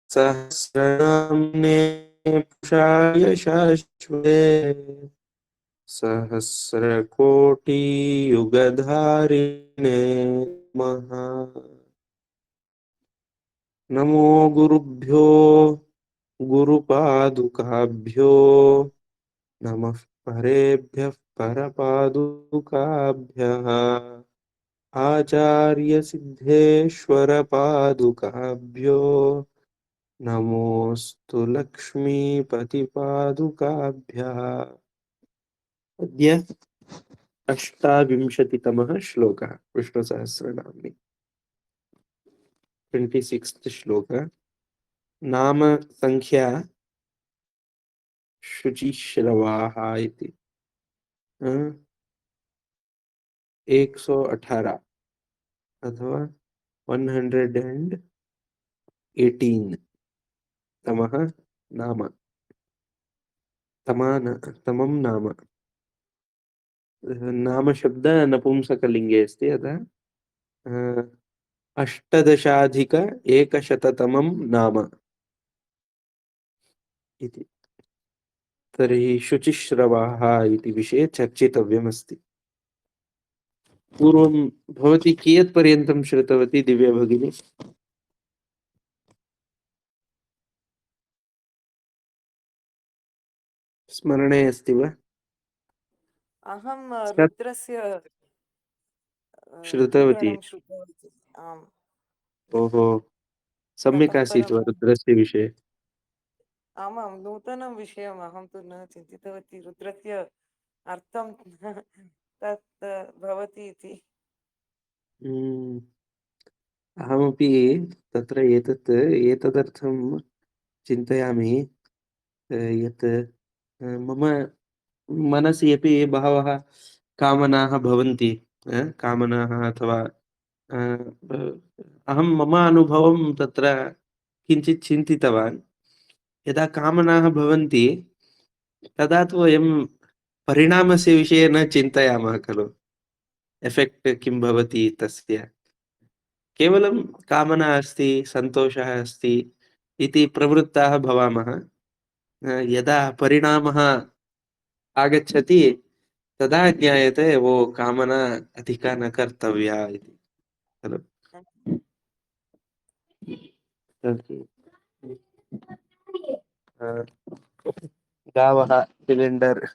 सहस्रनाम्ने पुषाय शाश्वते सहस्रकोटियुगधारिणे नमः। नमो गुरुभ्यो गुरुपादुकाभ्यो नमः परेभ्यः परपादुकाभ्यः आचार्यसिद्धेश्वरपादुकाभ्यो नमोऽस्तु लक्ष्मीपतिपादुकाभ्यः। अद्य अष्टाविंशतितमः श्लोकः विष्णुसहस्रनाम्नि 26th श्लोक। नाम संख्या शुचिश्रवाः इति 118 अथवा 118 तमः नाम तमं नाम। नाम शब्द नपुंसकलिङ्गे अस्ति, अतः अ, 18,100 नाम इति। तर्हि शुचिश्रवाः इति विषये चर्चितव्यमस्ति। पूर्वं भवती कियत्पर्यन्तं श्रुतवती दिव्या भगिनी? स्मरणे अस्ति वा? अहं स्यात्? रुद्रस्य श्रुतवती? विवरणं श्रुतवती। आम्, ओहो, सम्यक् ततः आसीत् वा परम् रुद्रस्य विषये? आमां नूतनं विषयम् अहं तु न चिन्तितवती रुद्रस्य अर्थं तत् भवति इति। हम्म, अहमपि तत्र एतदर्थं चिन्तयामि यत् मम मनसि अपि बहवः कामनाः भवन्ति। कामनाः अथवा अहं मम अनुभवं तत्र किञ्चित् चिन्तितवान्। यदा कामनाः भवन्ति तदा तु वयं परिणामस्य विषये न चिन्तयामः खलु, एफेक्ट् किं भवति तस्य। केवलं कामना अस्ति, सन्तोषः अस्ति इति प्रवृत्ताः भवामः। यदा परिणामः आगच्छति तदा ज्ञायते वो कामना अधिका न कर्तव्या इति खलु। तर्हि, अ, गावः सिलिण्डर्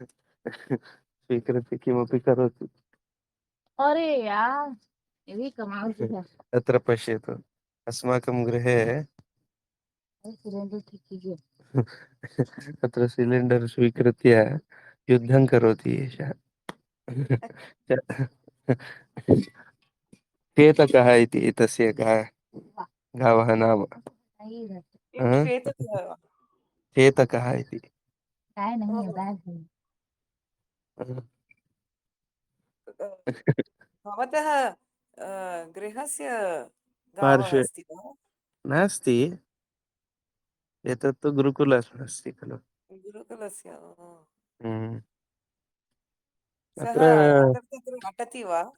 स्वीकृत्य किमपि करोति। अरे यार, यदि कमाल की है। अत्र पश्यतु, अस्माकं गृहे सिलिण्डर् ठीक कीजिए। अत्र सिलिण्डर् स्वीकृत्य युद्धं करोति एषः। केतकः इति तस्य गावः नाम। किं श्वेतकः वा? केतकः इति। ओहो, अ, भवतः गृहस्य गावः पार्श्वे अस्ति वा? नास्ति, एतत्तु गुरुकुलम् अस्ति खलु। गुरुकुलस्य हम्म। सः अत्र तत्र अटति वा?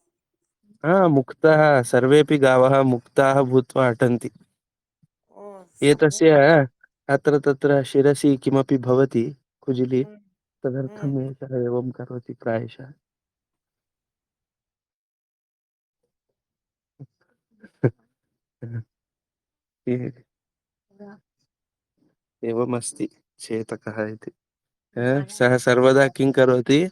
मुक्तः, सर्वेपि गावः मुक्ताः भूत्वा अटन्ति। ओ, एतस्य सम्यक्। अत्र तत्र शिरसि किमपि भवति, खुजिलि, हम्म, हम्म। तदर्थम् एषः एवं करोति प्रायशः। एवमस्ति चेतकः इति। सः सर्वदा किं करोति,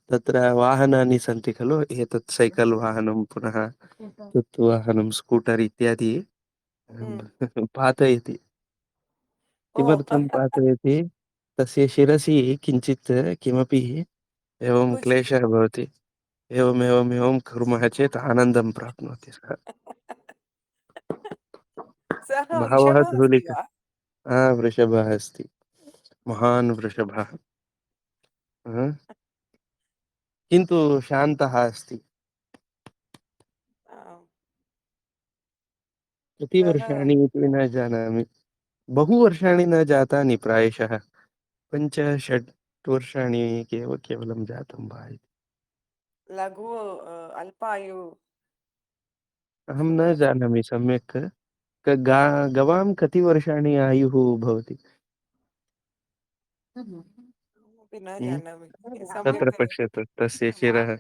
तत्र वाहनानि सन्ति खलु, एतत् सैकल् वाहनं, पुनः तत् वाहनं स्कूटर् इत्यादि हम्म। पातयति। ओ किमर्थं पातयति? तस्य शिरसि किञ्चित् किमपि एवं कुजिति क्लेशः भवति। एवं कुर्मः चेत् आनन्दं प्राप्नोति सः। सः बहवः वृषभः अस्ति धूलिक वा? वृषभः अस्ति, महान् वृषभः। हा? किन्तु शान्तः अस्ति। आम्, कति सः वर्षाणि इति न जानामि, बहु वर्षाणि न जातानि, प्रायशः 5-6 वर्षाणि केवलं जातं वा इति। लघु अल्पायु अहं न वृषभः अस्ति। जानामि सम्यक्, गवां कति वर्षाणि आयुः भवति? किमपि न हम्म? जानामि। तत्र सम्यक् पश्यतु तस्य शिरः।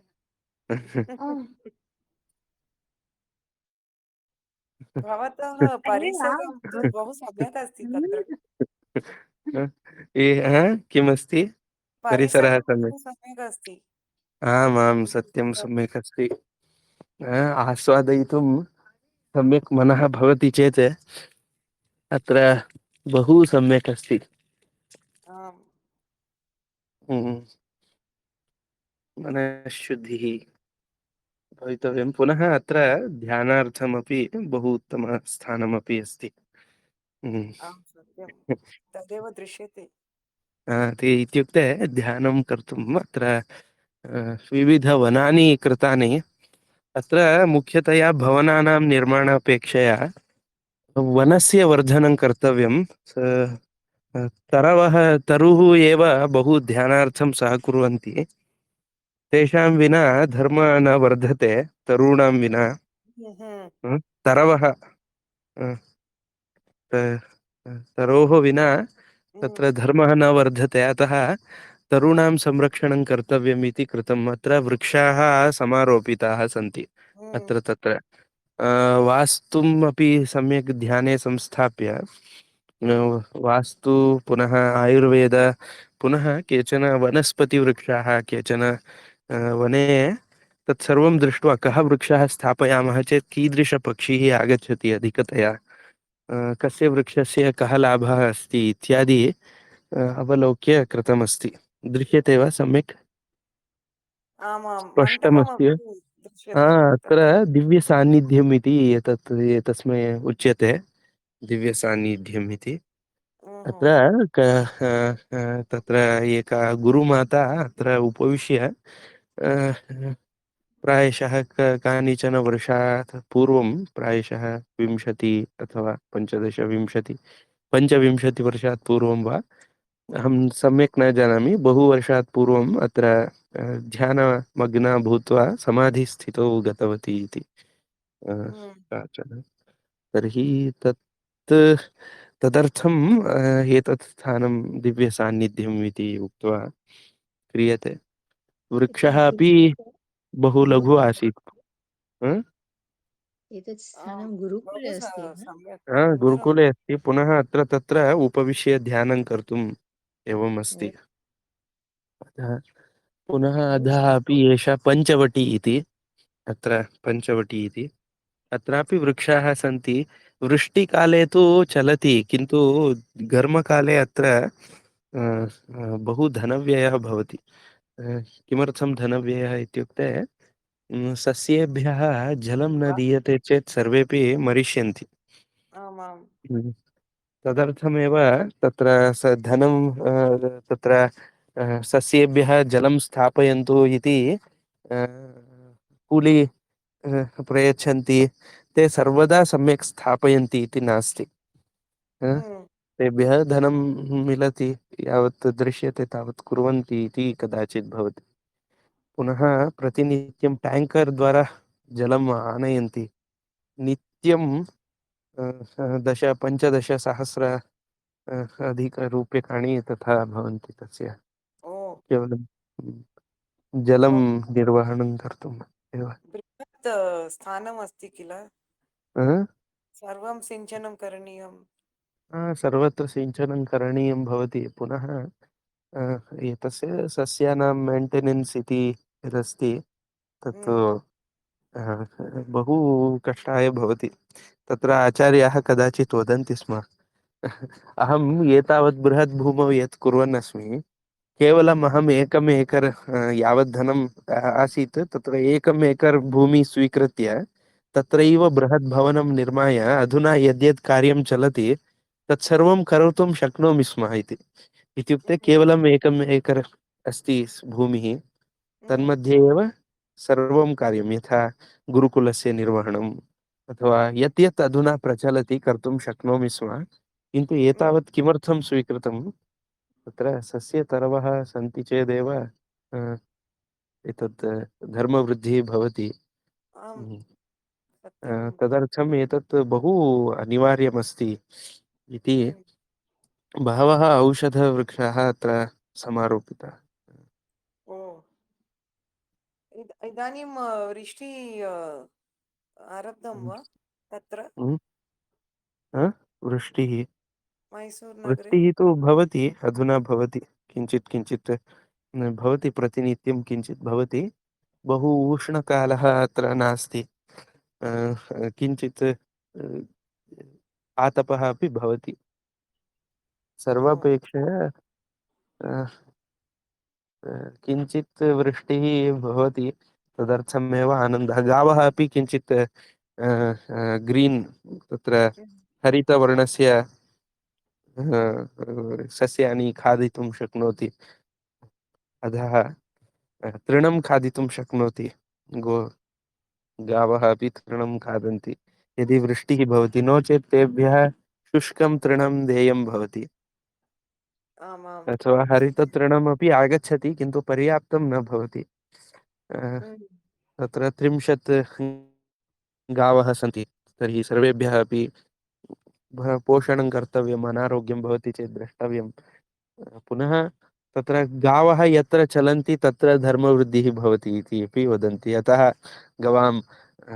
भवतः परिसरं तु बहु सम्यक् अस्ति तत्र। किमस्ति? परिसरः परिसरं सम्यक्। बहु सम्यक् अस्ति। आम् आम् सत्यं सम्यक् अस्ति। आस्वादयितुं सम्यक् मनः भवति चेत् अत्र बहु सम्यक् अस्ति। आम्। हम्म, मनःशुद्धिः भवितव्यं। पुनः अत्र ध्यानार्थमपि बहु उत्तमस्थानमपि अस्ति। हम्म। आम् सत्यं। तदेव दृश्यते। ते इत्युक्ते ध्यानं कर्तुम् अत्र विविधवनानि कृतानि। अत्र मुख्यतया भवनानां निर्माणापेक्षया वनस्य वर्धनं कर्तव्यं। तरवः तरुः एव बहु ध्यानार्थं सहकुर्वन्ति। तेषां विना धर्मः न वर्धते, तरूणां विना। हम्म, तरवः तरोः विना हम्म, तत्र धर्मः न वर्धते। अतः तरूणां संरक्षणं कर्तव्यम् इति कृतम्। अत्र वृक्षाः समारोपिताः सन्ति हम्म, अत्र तत्र। वास्तुम् अपि सम्यक् ध्याने संस्थाप्य वास्तु पुनः आयुर्वेद पुनः केचन वनस्पतिवृक्षाः केचन वने तत्सर्वं दृष्ट्वा कः वृक्षः स्थापयामः चेत् कीदृशपक्षिः आगच्छति अधिकतया, कस्य वृक्षस्य कः लाभः अस्ति इत्यादि अवलोक्य कृतमस्ति। दृश्यते वा सम्यक्? आमां स्पष्टमस्ति वा? मण्टपमपि दृश्यते अत्र तत्र। दिव्यसान्निध्यम् इति एतस्मै उच्यते, दिव्यसान्निध्यम् इति। अत्र हम्म, तत्र एका गुरुमाता अत्र उपविश्य प्रायशः कानिचन वर्षात् पूर्वं प्रायशः 20 अथवा 15 20 पञ्चविंशतिवर्षात् पूर्वं वा, अहं सम्यक् न जानामि, बहुवर्षात् पूर्वम् अत्र ध्यानमग्ना भूत्वा समाधिस्थितौ गतवती इति हम्म, काचन। तर्हि तत् तदर्थम् एतत् स्थानं दिव्यसान्निध्यम् इति उक्त्वा क्रियते। वृक्षः अपि बहु लघु आसीत्। हाँ? एतत् आम् स्थानं गुरुकुले बहु अस्ति वा? सम्यक् हाँ, सुन्दरम्। गुरुकुले अस्ति। पुनः अत्र तत्र उपविश्य ध्यानं कर्तुम् एवम् ओ, अस्ति। अतः पुनः बहु अधः अपि सम्यक्। एषा पञ्चवटी इति, अत्र पञ्चवटी इति, अत्रापि वृक्षाः सन्ति। वृष्टिकाले तु चलति, किन्तु घर्मकाले अत्र बहु धनव्ययः भवति। किमर्थं धनव्ययः इत्युक्ते सस्येभ्यः जलं न वा? दीयते चेत् सर्वेपि मरिष्यन्ति। आमाम्। हम्म। तदर्थमेव तत्र धनं तत्र सस्येभ्यः जलं स्थापयन्तु इति कूली प्रयच्छन्ति। ते सर्वदा सम्यक् स्थापयन्ति इति नास्ति। हम्म, तेभ्यः धनं मिलति, यावत् दृश्यते तावत् कुर्वन्ति इति कदाचित् भवति। पुनः प्रतिनित्यं ट्याङ्कर् द्वारा जलम् आनयन्ति। नित्यं 10 15 सहस्र अधिकरूप्यकाणि तथा भवन्ति तस्य, ओ केवलं जलं बहु निर्वहणं कर्तुम् एव। बृहत् स्थानमस्ति किल? अ? सर्वं सिञ्चनं करणीयम्। सर्वत्र सिञ्चनं करणीयं भवति। पुनः एतस्य सस्यानां मेण्टेनेन्स् इति यदस्ति तत्तु हम्म, बहु कष्टाय भवति। तत्र आचार्याः कदाचित् वदन्ति स्म, अहम् एतावत् बृहत् भूमौ यत् कुर्वन् अस्मि, केवलम् हम्म, अहम् एकम् एकर् यावत् धनम् आसीत् तत्र एकम् एकर् भूमि स्वीकृत्य तत्रैव हम्म, बृहत् भवनं निर्माय अधुना यद्यत् कार्यं चलति तत्सर्वं करोतुं शक्नोमि स्म इति। इत्युक्ते हम्म, केवलम् एकम् एकर् अस्ति भूमिः, हम्म, तन्मध्ये एव सर्वं कार्यं यथा गुरुकुलस्य निर्वहणम् अथवा यत् यत् अधुना प्रचलति कर्तुं शक्नोमि स्म। किन्तु हम्म, एतावत् किमर्थं स्वीकृतं, तत्र सस्यतरवः सन्ति चेदेव एतत् धर्मवृद्धिः भवति। आम्। सत्यं। तदर्थम् एतत् बहु अनिवार्यमस्ति इति हुँ। बहवः औषधवृक्षाः अत्र समारोपिताः। ओह! इदानीं वृष्टिः आरब्धं वा तत्र हम्म, अ? वृष्टिः मैसूरुनगरे? वृष्टिः तु भवति, अधुना भवति, किञ्चित् किञ्चित् भवति, प्रतिनित्यं किञ्चित् भवति। बहु उष्णकालः अत्र नास्ति। किञ्चित् आतपः अपि भवति ओह! सर्वापेक्षया। अ, किञ्चित् वृष्टिः भवति, तदर्थमेव आनन्दः। गावः अपि किञ्चित् ग्रीन्, तत्र हुँ, हरितवर्णस्य सस्यानि खादितुं शक्नोति। अधः तृणं खादितुं शक्नोति। गो गावः अपि तृणं खादन्ति यदि वृष्टिः भवति, नो चेत् तेभ्यः शुष्कं तृणं देयं भवति। आमां अथवा सत्यं। हरिततृणमपि आगच्छति, किन्तु पर्याप्तं न भवति। अ, हुँ, तत्र 30 गावः सन्ति, तर्हि सर्वेभ्यः अपि पोषणं कर्तव्यम्, अनारोग्यं भवति चेत् द्रष्टव्यम्। पुनः तत्र गावः यत्र चलन्ति तत्र धर्मवृद्धिः भवति इति अपि वदन्ति। अतः गवां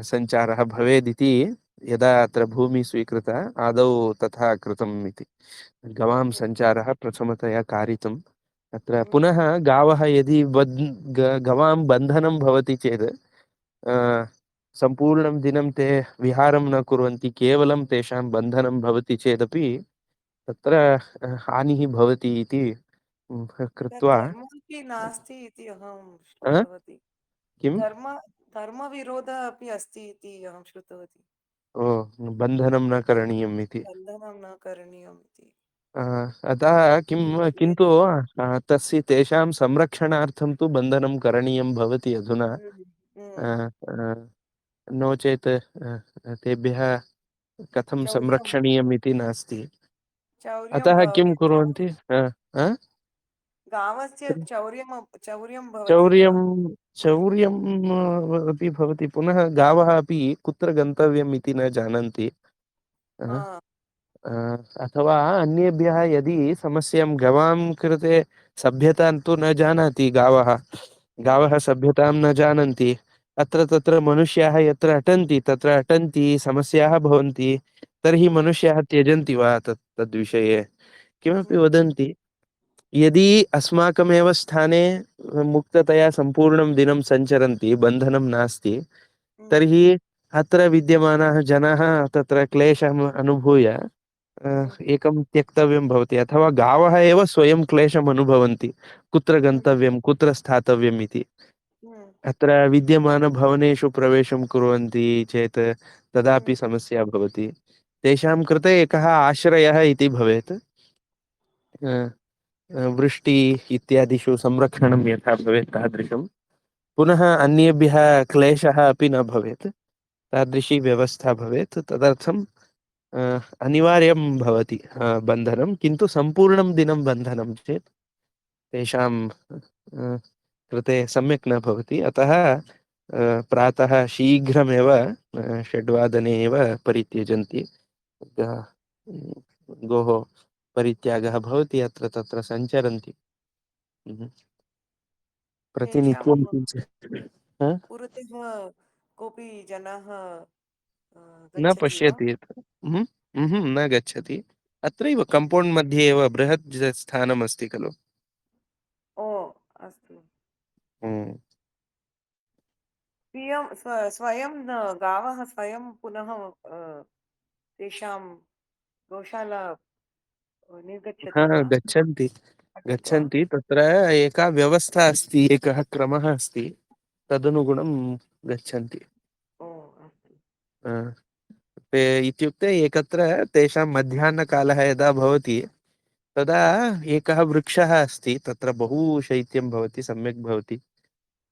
सञ्चारः भवेदिति यदा अत्र भूमिः स्वीकृता, आदौ तथा कृतम् इति। गवां हुँ, सञ्चारः प्रथमतया कारितम्। अत्र हुँ, पुनः गावः यदि गवां बन्धनं भवति चेत्, सम्पूर्णं दिनं ते विहारं न कुर्वन्ति, केवलं तेषां बन्धनं भवति चेदपि तत्र हानिः भवति इति तद् कृत्वा। धर्मोऽपि नास्ति इति अहं अ? श्रुतवती। किम्? धर्म धर्मविरोधः अपि अस्ति इति अहं श्रुतवती। ओ, बन्धनं न करणीयम् इति। बन्धनं न करणीयम् इति। अ, अतः किन्तु वेदे। तस्य तेषां संरक्षणार्थं तु बन्धनं करणीयं भवति अधुना। हुँ, अ, हुँ। अ, नो चेत् तेभ्यः कथं चौर्यं संरक्षणीयम् इति नास्ति। चौर्यं अतः किं गच्छति। कुर्वन्ति? अ? गावस्य चौर्यं भवति वा? चौर्यं चौर्यं अपि भवति। पुनः गावः अपि कुत्र गन्तव्यम् इति न जानन्ति। अ, हा, अ, अथवा अन्येभ्यः यदि समस्यां, गवां कृते सभ्यतां तु न जानाति गावः। गावः सभ्यतां न जानन्ति। अत्र तत्र मनुष्याः यत्र अटन्ति तत्र अटन्ति, समस्याः भवन्ति। तर्हि हुँ, मनुष्याः त्यजन्ति वा तद्विषये? किमपि हुँ, वदन्ति। यदि अस्माकमेव स्थाने मुक्ततया सम्पूर्णं दिनं सञ्चरन्ति, बन्धनं नास्ति, हुँ, तर्हि अत्र विद्यमानाः जनाः तत्र क्लेशम् अनुभूय हुँ, एकं त्यक्तव्यं भवति। अथवा गावः एव स्वयं क्लेशम् अनुभवन्ति, कुत्र हुँ, गन्तव्यं, कुत्र स्थातव्यम् इति। हुँ, अत्र विद्यमानभवनेषु प्रवेशं कुर्वन्ति चेत् तदापि हुँ, समस्या भवति। तेषां कृते एकः आश्रयः इति भवेत्। अ, वृष्टि इत्यादिषु संरक्षणं यथा भवेत् तादृशं। पुनः अन्येभ्यः क्लेशः अपि न भवेत्, तादृशी व्यवस्था भवेत्। तदर्थं अनिवार्यं भवति बन्धनं, किन्तु सम्पूर्णं दिनं बन्धनं चेत् तेषां कृते सम्यक् न भवति। अतः प्रातः शीघ्रमेव 6 वादने एव परित्यजन्ति। ग- गोः परित्यागः भवति, अत्र तत्र सञ्चरन्ति। Mhm. तेषां प्रतिनित्यं किञ्चित् पुरतः कोऽपि जनाः न गच्छति वा? पश्यति। Mhm. Mhm, न गच्छति। अत्रैव कम्पौण्ड् मध्ये एव बृहत् स्थानमस्ति खलु। ओह! अस्तु। हम्म। स्वयं गावः स्वयं पुनः तेषां गोशाला निर्गच्छति हा, वा? गच्छन्ति। पठित्वा? गच्छन्ति, तत्र एका व्यवस्था अस्ति, एकः क्रमः अस्ति, तदनुगुणं गच्छन्ति। ओह! अस्तु। अ, ते इत्युक्ते एकत्र तेषां मध्याह्नकालः यदा भवति तदा एकः वृक्षः अस्ति, तत्र बहु शैत्यं भवति, सम्यक् भवति।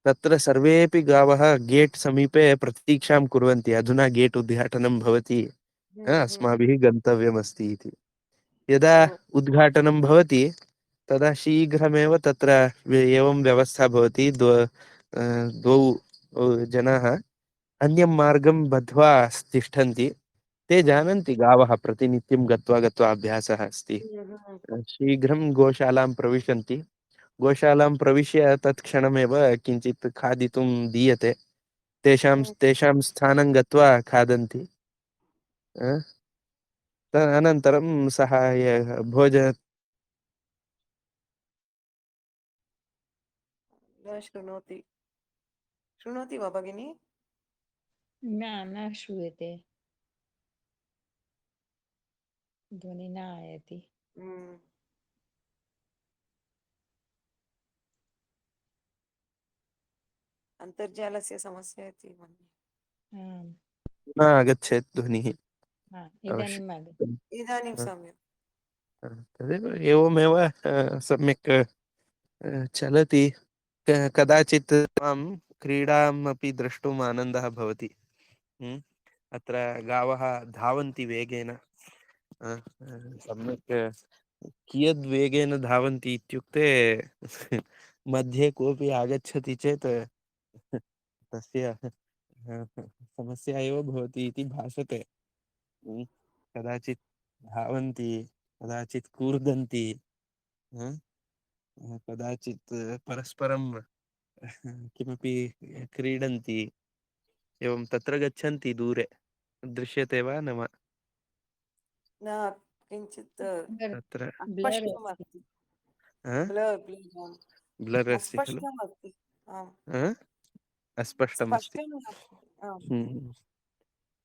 तत्र सर्वेऽपि गावः गेट् समीपे प्रतीक्षां कुर्वन्ति, अधुना गेट् उद्घाटनं भवति, हुँ, हुँ। अस्माभिः गन्तव्यमस्ति इति। यदा ओह! उद्घाटनं भवति तदा शीघ्रमेव तत्र एवं व्यवस्था भवति। द्वौ जनाः अन्यं मार्गं बद्ध्वा तिष्ठन्ति। ते जानन्ति गावः प्रतिनित्यं गत्वा गत्वा अभ्यासः अस्ति। हम्म, शीघ्रं गोशालां प्रविशन्ति। गोशालां प्रविश्य तत्क्षणमेव किञ्चित् खादितुं दीयते। हम्म। तेषां स्थानं गत्वा खादन्ति। अनन्तरं सः न शृणोति। शृणोति वा भगिनी? न न श्रूयते, ध्वनि न आयाति। हम्म। अन्तर्जालस्य समस्या इति मन्ये। आम्, न आगच्छेत् ध्वनिः इदानीम् आगतम्। आवश्यकम्। इदानीं सम्यक्। तदेव एवमेव सम्यक् चलति। कदाचित् मां क्रीडाम् अपि द्रष्टुम् आनन्दः भवति। अत्र गावः धावन्ति वेगेन। सम्यक् कियद् वेगेन धावन्ति इत्युक्ते मध्ये कोऽपि आगच्छति चेत् तस्य समस्या एव भवति इति भासते। हम्म, कदाचित् धावन्ति, कदाचित् कूर्दन्ति, कदाचित् परस्परं किमपि क्रीडन्ति। एवं तत्र गच्छन्ति दूरे। दृश्यते वा न वा? न किञ्चित् ब्लर् तत्र ब्लर् अस्ति। अस्पष्टमस्ति। ब्लर् ब्लर् ब्लर् अस्ति खलु। अस्पष्टमस्ति। आम्। अस्पष्टमस्ति। स्पष्टं नास्ति। आम्। हम्म।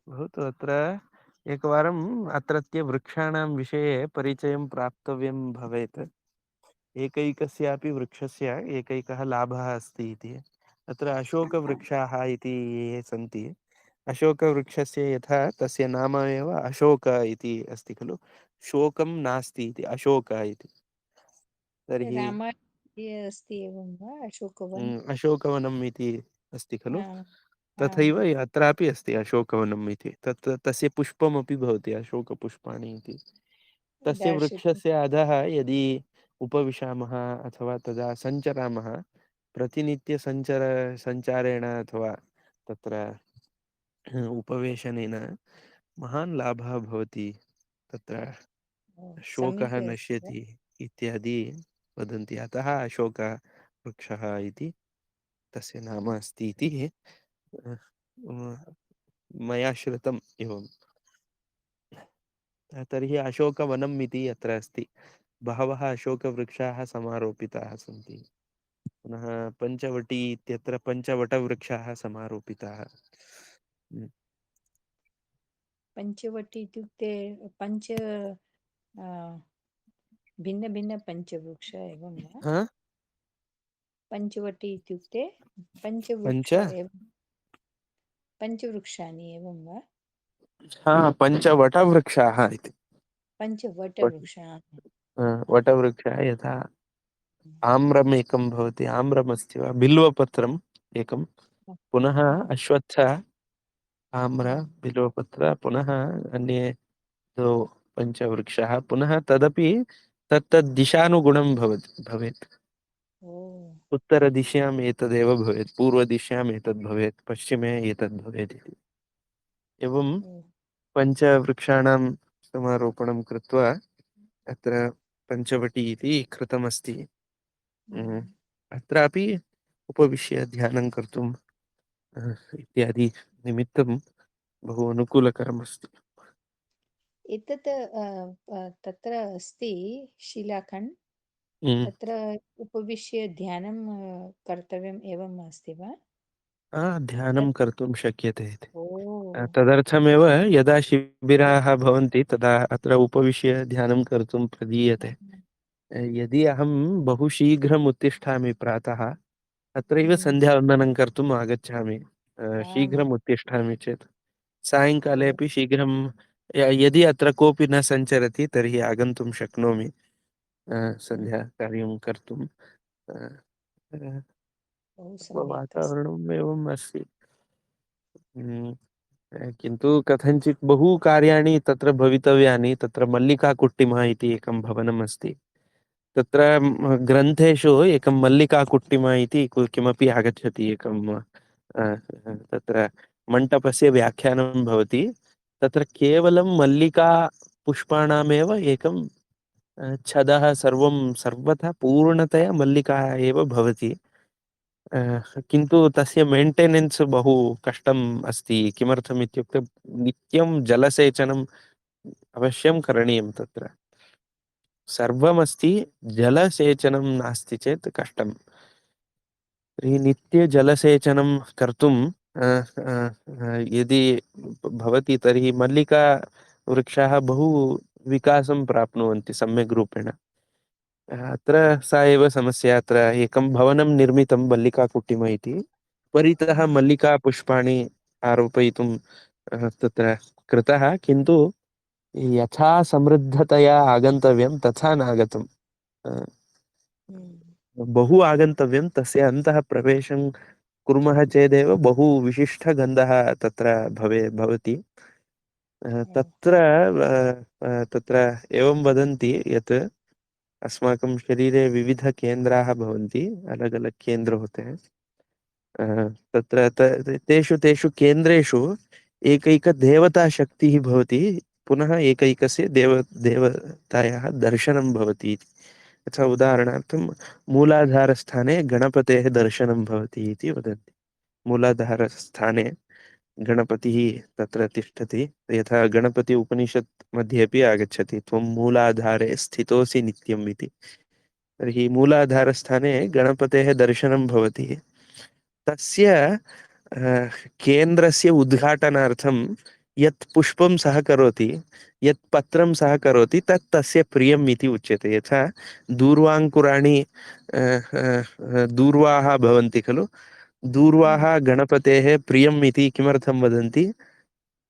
भवतु अत्र एकवारम् अत्रत्य वृक्षाणां विषये परिचयं प्राप्तव्यं भवेत्। एकैकस्यापि वृक्षस्य एकैकः लाभः अस्ति इति। अत्र अशोकवृक्षाः इति ये सन्ति, अशोकवृक्षस्य यथा तस्य नाम एव अशोक इति अस्ति खलु। शोकं नास्ति इति अशोक इति। तर्हि रामायणे अस्ति एवं वा अशोकवनं? अशोकवनम् इति अस्ति खलु। आम्, आम्, तथैव अत्रापि अस्ति अशोकवनम् इति। तस्य पुष्पमपि भवति अशोकपुष्पाणि इति। तस्य दर्शति। वृक्षस्य अधः यदि उपविशामः अथवा तदा सञ्चरामः, सञ्चारेण अथवा तत्र उपवेशनेन महान् लाभः भवति। तत्र शोकः समीपे अस्ति वा? नश्यति इत्यादि वदन्ति। अतः अशोकवृक्षः इति तस्य नाम अस्ति इति अ, मया श्रुतम् एवं। तर्हि अशोकवनम् इति अत्र अस्ति। बहवः अशोकवृक्षाः समारोपिताः सन्ति। पुनः पञ्चवटी इत्यत्र पञ्चवटवृक्षाः समारोपिताः। पञ्चवटी इत्युक्ते पञ्च भिन्नभिन्नपञ्चवृक्ष एवं वा? हा? पञ्चवटी इत्युक्ते पञ्च पञ्चवृक्ष एव, पञ्चवृक्षाणि एवं वा? हा पञ्चवटवृक्षाः इति। पञ्चवटवृक्षाः। वटवृक्षः यथा आम्रम् एकं भवति। आम्रमस्ति वा? बिल्वपत्रम् एकं, पुनः अश्वत्थ, आम्र, बिल्वपत्र, पुनः अन्ये द्वौ पञ्चवृक्षाः। पुनः तदपि तत्तद्दिशानुगुणं भवेत्। ओ, उत्तरदिश्याम् एतदेव भवेत्, पूर्वदिश्याम् एतद् भवेत्, पश्चिमे एतद् भवेत् इति। एवं ओ, पञ्चवृक्षाणां समारोपणं कृत्वा अत्र पञ्चवटी इति कृतमस्ति। हम्म। अत्रापि उपविश्य ध्यानं कर्तुं इत्यादि निमित्तं बहु अनुकूलकरम् अस्ति। एतत् तत्र अस्ति शिलाखण्ड्, हम्म। तत्र उपविश्य ध्यानं कर्तव्यम् एवम् अस्ति वा? ध्यानं तत् कर्तुं शक्यते इति। ओ, तदर्थमेव यदा शिबिराः भवन्ति तदा अत्र उपविश्य ध्यानं कर्तुं प्रदीयते। यदि अहं बहु शीघ्रम् उत्तिष्ठामि प्रातः, अत्रैव सन्ध्यावन्दनं कर्तुम् आगच्छामि। आम्, शीघ्रम् उत्तिष्ठामि चेत् सायङ्काले ओ, अपि शीघ्रं यदि अत्र कोऽपि न सञ्चरति तर्हि आगन्तुं शक्नोमि सन्ध्याकार्यं कर्तुं। अ, अ, बहु सम्यक् अस्ति। वातावरणम् एवम् अस्ति। हम्म, किन्तु कथञ्चित् बहु कार्याणि तत्र भवितव्यानि। तत्र मल्लिकाकुट्टिमः इति एकं भवनम् अस्ति। तत्र ग्रन्थेषु एकं मल्लिकाकुट्टिम इति किमपि आगच्छति एकं तत्र मण्टपस्य व्याख्यानं भवति। तत्र केवलं मल्लिका पुष्पाणामेव एकं छदः सर्वथा पूर्णतया मल्लिका एव भवति। किन्तु तस्य मेण्टेनेन्स् बहु कष्टम् अस्ति। किमर्थम् इत्युक्ते नित्यं जलसेचनम् अवश्यं करणीयं तत्र। सर्वमस्ति, जलसेचनं नास्ति चेत् कष्टम्। तर्हि नित्यजलसेचनं कर्तुं यदि भवति तर्हि मल्लिकावृक्षाः बहु विकासं प्राप्नुवन्ति सम्यग् रूपेण। अत्र सा एव समस्या। अत्र एकं भवनं निर्मितं मल्लिकाकुट्टिम इति। परितः मल्लिकापुष्पाणि आरोपयितुं तत्र कृतः, किन्तु यथा समृद्धतया आगन्तव्यं तथा नागतम्। बहु आगन्तव्यं, तस्य अन्तः प्रवेशं कुर्मः चेदेव बहु विशिष्टगन्धः तत्र भवति। तत्र एवं वदन्ति यत् अस्माकं शरीरे विविधकेन्द्राः भवन्ति, अलग अलग केन्द्र होते हैं। तत्र तेषु केन्द्रेषु एकैकदेवता शक्तिः भवति, पुनः एकैकस्य देवतायाः दर्शनं भवति इति। यथा उदाहरणार्थं मूलाधारस्थाने गणपतेः दर्शनं भवति इति वदन्ति। मूलाधारस्थाने गणपतिः तत्र तिष्ठति। यथा गणपति उपनिषत् मध्ये अपि आगच्छति, त्वं मूलाधारे स्थितोऽसि नित्यम् इति। तर्हि मूलाधारस्थाने गणपतेः दर्शनं भवति। तस्य केन्द्रस्य उद्घाटनार्थं यत् पुष्पं सः करोति, यत् पत्रं सः करोति, तत् तस्य प्रियम् इति उच्यते। यथा दूर्वाङ्कुराणि दूर्वाः भवन्ति खलु, दूर्वाः गणपतेः प्रियम् इति किमर्थं वदन्ति?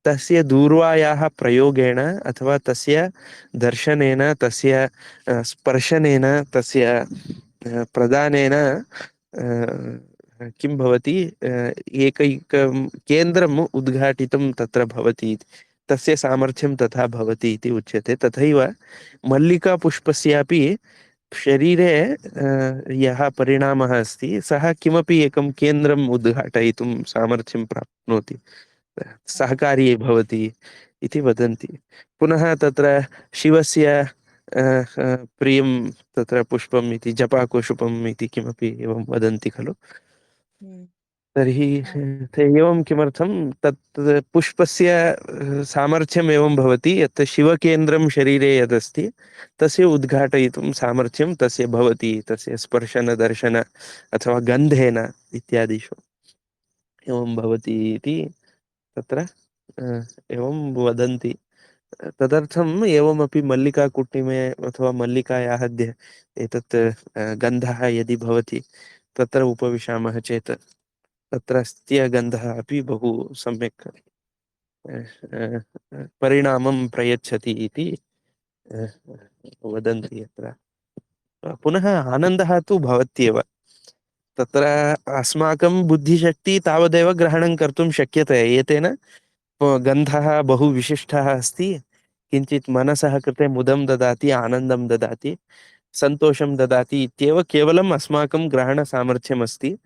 तस्य दूर्वायाः प्रयोगेण अथवा तस्य दर्शनेन, तस्य स्पर्शनेन, तस्य प्रदानेन किं भवति, एकैकं केन्द्रम् उद्घाटितं तत्र भवति इति। तस्य सामर्थ्यं तथा भवति इति उच्यते। तथैव मल्लिकापुष्पस्यापि शरीरे यः परिणामः अस्ति, सः किमपि एकं केन्द्रम् उद्घाटयितुं सामर्थ्यं प्राप्नोति, सहकारी भवति इति वदन्ति। पुनः तत्र शिवस्य प्रियं तत्र पुष्पम् इति, जपाकुसुमम् इति किमपि एवं वदन्ति खलु। तर्हि ते एवं किमर्थं तत् पुष्पस्य सामर्थ्यम् एवं भवति यत् शिवकेन्द्रं शरीरे यदस्ति तस्य उद्घाटयितुं सामर्थ्यं तस्य भवति, तस्य स्पर्शनदर्शन अथवा गन्धेन इत्यादिषु एवं भवति इति तत्र एवं वदन्ति। तदर्थम् एवमपि मल्लिकाकुट्टिमे अथवा मल्लिकायाः एतत् गन्धः यदि भवति, तत्र उपविशामः चेत् तत्रस्य गन्धः अपि बहु सम्यक् परिणामं प्रयच्छति इति वदन्ति अत्र। पुनः आनन्दः तु भवत्येव। तत्र अस्माकं बुद्धिशक्तिः तावदेव ग्रहणं कर्तुं शक्यते। एतेन गन्धः बहु विशिष्टः अस्ति, किञ्चित् मनसः कृते मुदं ददाति, आनन्दं ददाति, सन्तोषं ददाति इत्येव केवलम् अस्माकं ग्रहणसामर्थ्यमस्ति।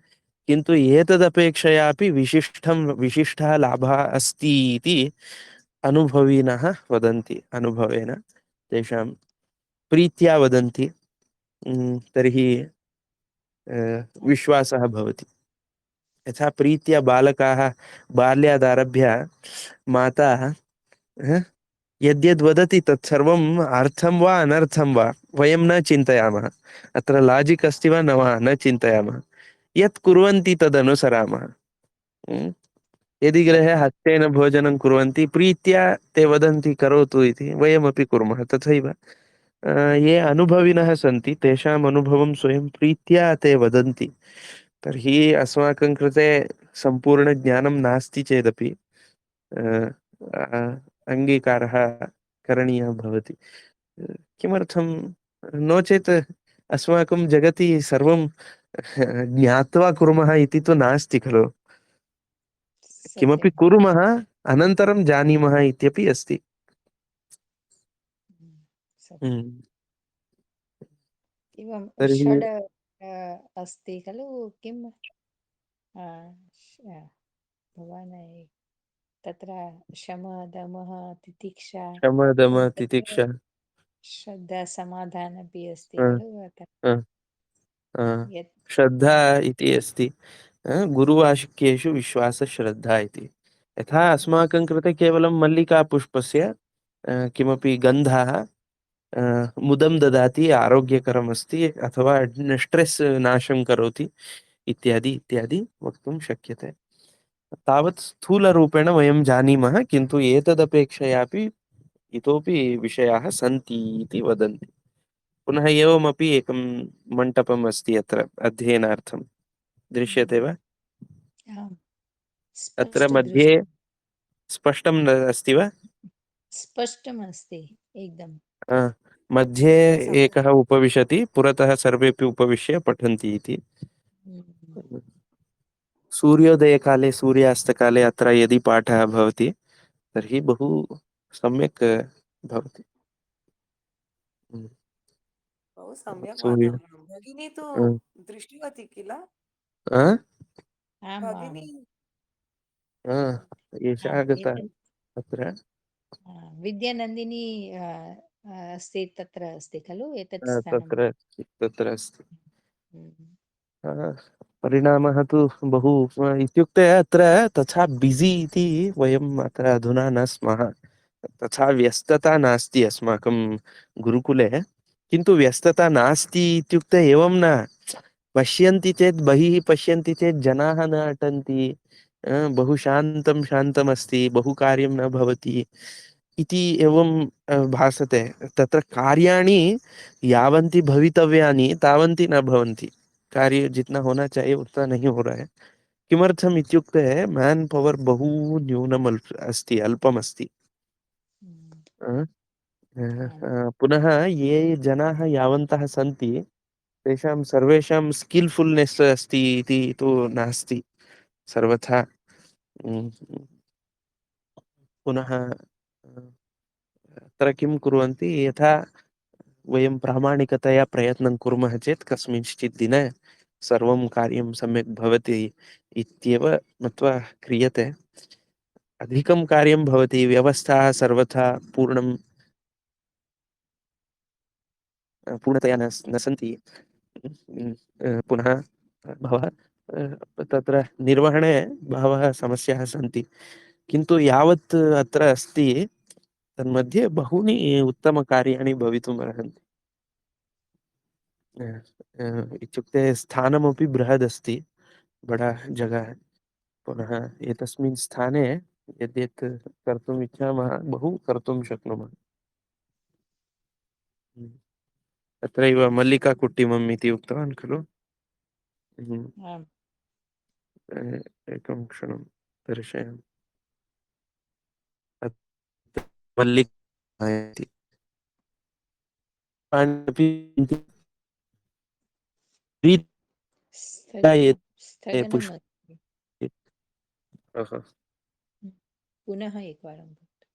किन्तु एतदपेक्षयापि विशिष्टः लाभः अस्ति इति अनुभविनः वदन्ति, अनुभवेन तेषां प्रीत्या वदन्ति। तर्हि विश्वासः भवति। यथा प्रीत्या बालकाः बाल्यादारभ्य माता यद्यद् वदति तत्सर्वम् अर्थं वा अनर्थं वा वयं न चिन्तयामः। अत्र लाजिक् अस्ति वा न वा न चिन्तयामः। यत् कुर्वन्ति तदनुसरामः। यदि गृहे हस्तेन भोजनं कुर्वन्ति, प्रीत्या ते वदन्ति करोतु इति, वयमपि कुर्मः। तथैव ये अनुभविनः सन्ति तेषाम् अनुभवं स्वयं प्रीत्या ते वदन्ति। तर्हि अस्माकं कृते सम्पूर्णज्ञानं नास्ति चेदपि अङ्गीकारः करणीयः भवति। किमर्थं नो चेत् अस्माकं जगति सर्वं ज्ञात्वा कुर्मः इति तु नास्ति खलु। किमपि सत्यं कुर्मः अनन्तरं जानीमः इत्यपि अस्ति। सत्यम् एवं तर्हि षड् अस्ति खलु किं भवान् तत्र शम दमः तितिक्षा शमदम तत्र तितिक्षा। श्रद्धा समाधान अपि अस्ति अ, खलु अ, अ, यत् श्रद्धा इति अस्ति। गुरुवाक्येषु विश्वासश्रद्धा इति। यथा अस्माकं कृते केवलं मल्लिकापुष्पस्य किमपि गन्धः मुदं ददाति, आरोग्यकरमस्ति, अथवा स्ट्रेस् नाशं करोति, इत्यादि इत्यादि वक्तुं शक्यते। तावत् स्थूलरूपेण वयं जानीमः, किन्तु एतदपेक्षयापि इतोपि विषयाः सन्ति इति वदन्ति। पुनः एवमपि एकं मण्टपम् अस्ति अत्र अध्ययनार्थं, दृश्यते वा? आम् अत्र स्पष्टदृश् मध्ये स्पष्टं न अस्ति वा? स्पष्टमस्ति एकदम अ, मध्ये सम्यक्। एकः उपविशति, पुरतः सर्वेपि उपविश्य पठन्ति इति। हम्म, सूर्योदयकाले सूर्यास्तकाले अत्र यदि पाठः भवति तर्हि बहु सम्यक् भवति। हम्म, बहु सम्यक् सूर्य वातावरणं। भगिनी तु अ, दृष्टवती किल? अ, आम् आम् भगिनी अ, एषा आम् आगता एतत् अत्र। विद्यानन्दिनी अस्ति तत्र अस्ति खलु एतत् स्थानं तत्र अस्ति। हम्म, अ, परिणामः तु बहु इत्युक्ते अत्र तथा बिज़ी इति वयम् अत्र अधुना न स्मः। तथा व्यस्तता नास्ति अस्माकं गुरुकुले। किन्तु व्यस्तता नास्ति इत्युक्ते एवं न, पश्यन्ति चेत् बहिः पश्यन्ति चेत् जनाः न अटन्ति, बहु शान्तमस्ति, बहु कार्यं न भवति इति एवं भासते। तत्र कार्याणि यावन्ति भवितव्यानि तावन्ति न भवन्ति। कार्य जितना होना चाहिए उतना नहीं हो रहा है। किमर्थम् इत्युक्ते मैन् पवर् बहु न्यूनम् अस्ति, अल्पमस्ति। हम्म, अ, आम् पुनः ये जनाः यावन्तः सन्ति तेषां सर्वेषां स्किल्फुल्नेस् अस्ति इति तु नास्ति सर्वथा। उम्, पुनः अत्र किं कुर्वन्ति, यथा वयं प्रामाणिकतया प्रयत्नं कुर्मः चेत् कस्मिंश्चित् दिने सर्वं कार्यं सम्यक् भवति इत्येव मत्वा क्रियते। अधिकं कार्यं भवति, व्यवस्थाः सर्वथा पूर्णतया न सन्ति। पुनः बहवः तत्र निर्वहणे बहवः समस्याः सन्ति। किन्तु यावत् अत्र अस्ति तन्मध्ये बहूनि उत्तमकार्याणि भवितुम् अर्हन्ति। इत्युक्ते स्थानमपि बृहदस्ति, बडा जगह है। पुनः एतस्मिन् स्थाने यद्यत् कर्तुम् इच्छामः बहु कर्तुं शक्नुमः। तत्रैव मल्लिकाकुट्टिमम् इति उक्तवान् खलु। हम्म, आम् एकं क्षणं दर्शयामि। अत्र मल्लिका इति पाण्यपि रीत्या स्थगनं एते स्थगनम् पुष्पे अस्ति पुनः एकवारं वदतु।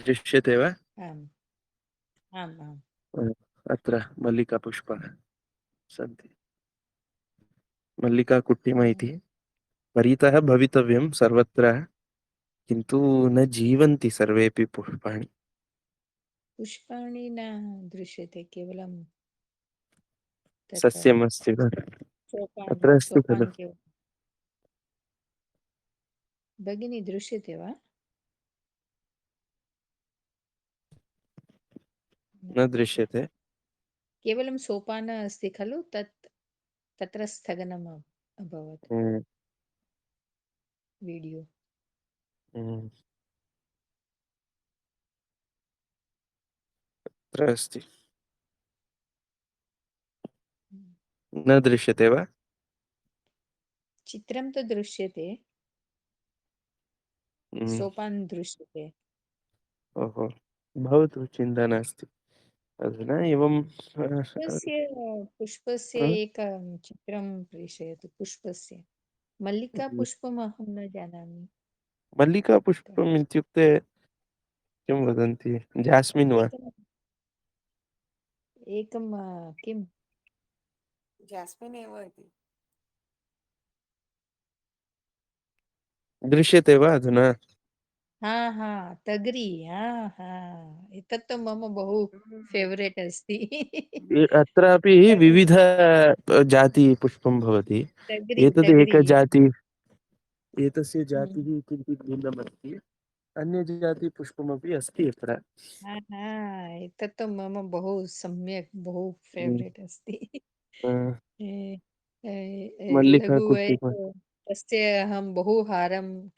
दृश्यते वा? आम् आम् आम् अत्र मल्लिकापुष्पाः सन्ति। मल्लिकाकुट्टिम इति परितः भवितव्यं सर्वत्र, किन्तु न जीवन्ति सर्वेपि पुष्पाणि। पुष्पाणि न दृश्यते केवलं तत्र सस्यमस्ति वा? सोपान् अत्र अस्ति खलु। सोपान् केवलं भगिनी दृश्यते वा न न दृश्यते दृश्यते। केवलं सोपान अस्ति खलु तत्र स्थगनम् अभवत् हम्म, वीडियो हम्म, अत्र अस्ति। न दृश्यते वा? चित्रं तु दृश्यते हम्म, सोपान् दृश्यते ओहो, भवतु, चिन्ता नास्ति। अधुना एवं पुष्पस्य एकं चित्रं प्रेषयतु पुष्पस्य मल्लिकापुष्पम् अहं न जानामि मल्लिकापुष्पम् इत्युक्ते किं वदन्ति, जास्मिन् वा? एकम् एकं किं जास्मिन् एव इति। दृश्यते वा अधुना? तगरी एतत् तु मम बहु फेवरेट् अस्ति अत्रापि तगरी विविध जाति पुष्पं भवति। तगरी एतद् तगरी एकजाति, एतस्य हम्म, जातिः किञ्चित् भिन्नमस्ति। अन्यजातिपुष्पमपि अस्ति अत्र। एतत् तु मम बहु सम्यक् बहु हम्म, फेवरेट् अस्ति अ, ए- लघु मल्लिकाकुसुम वयसि तस्य अहं बहु हारं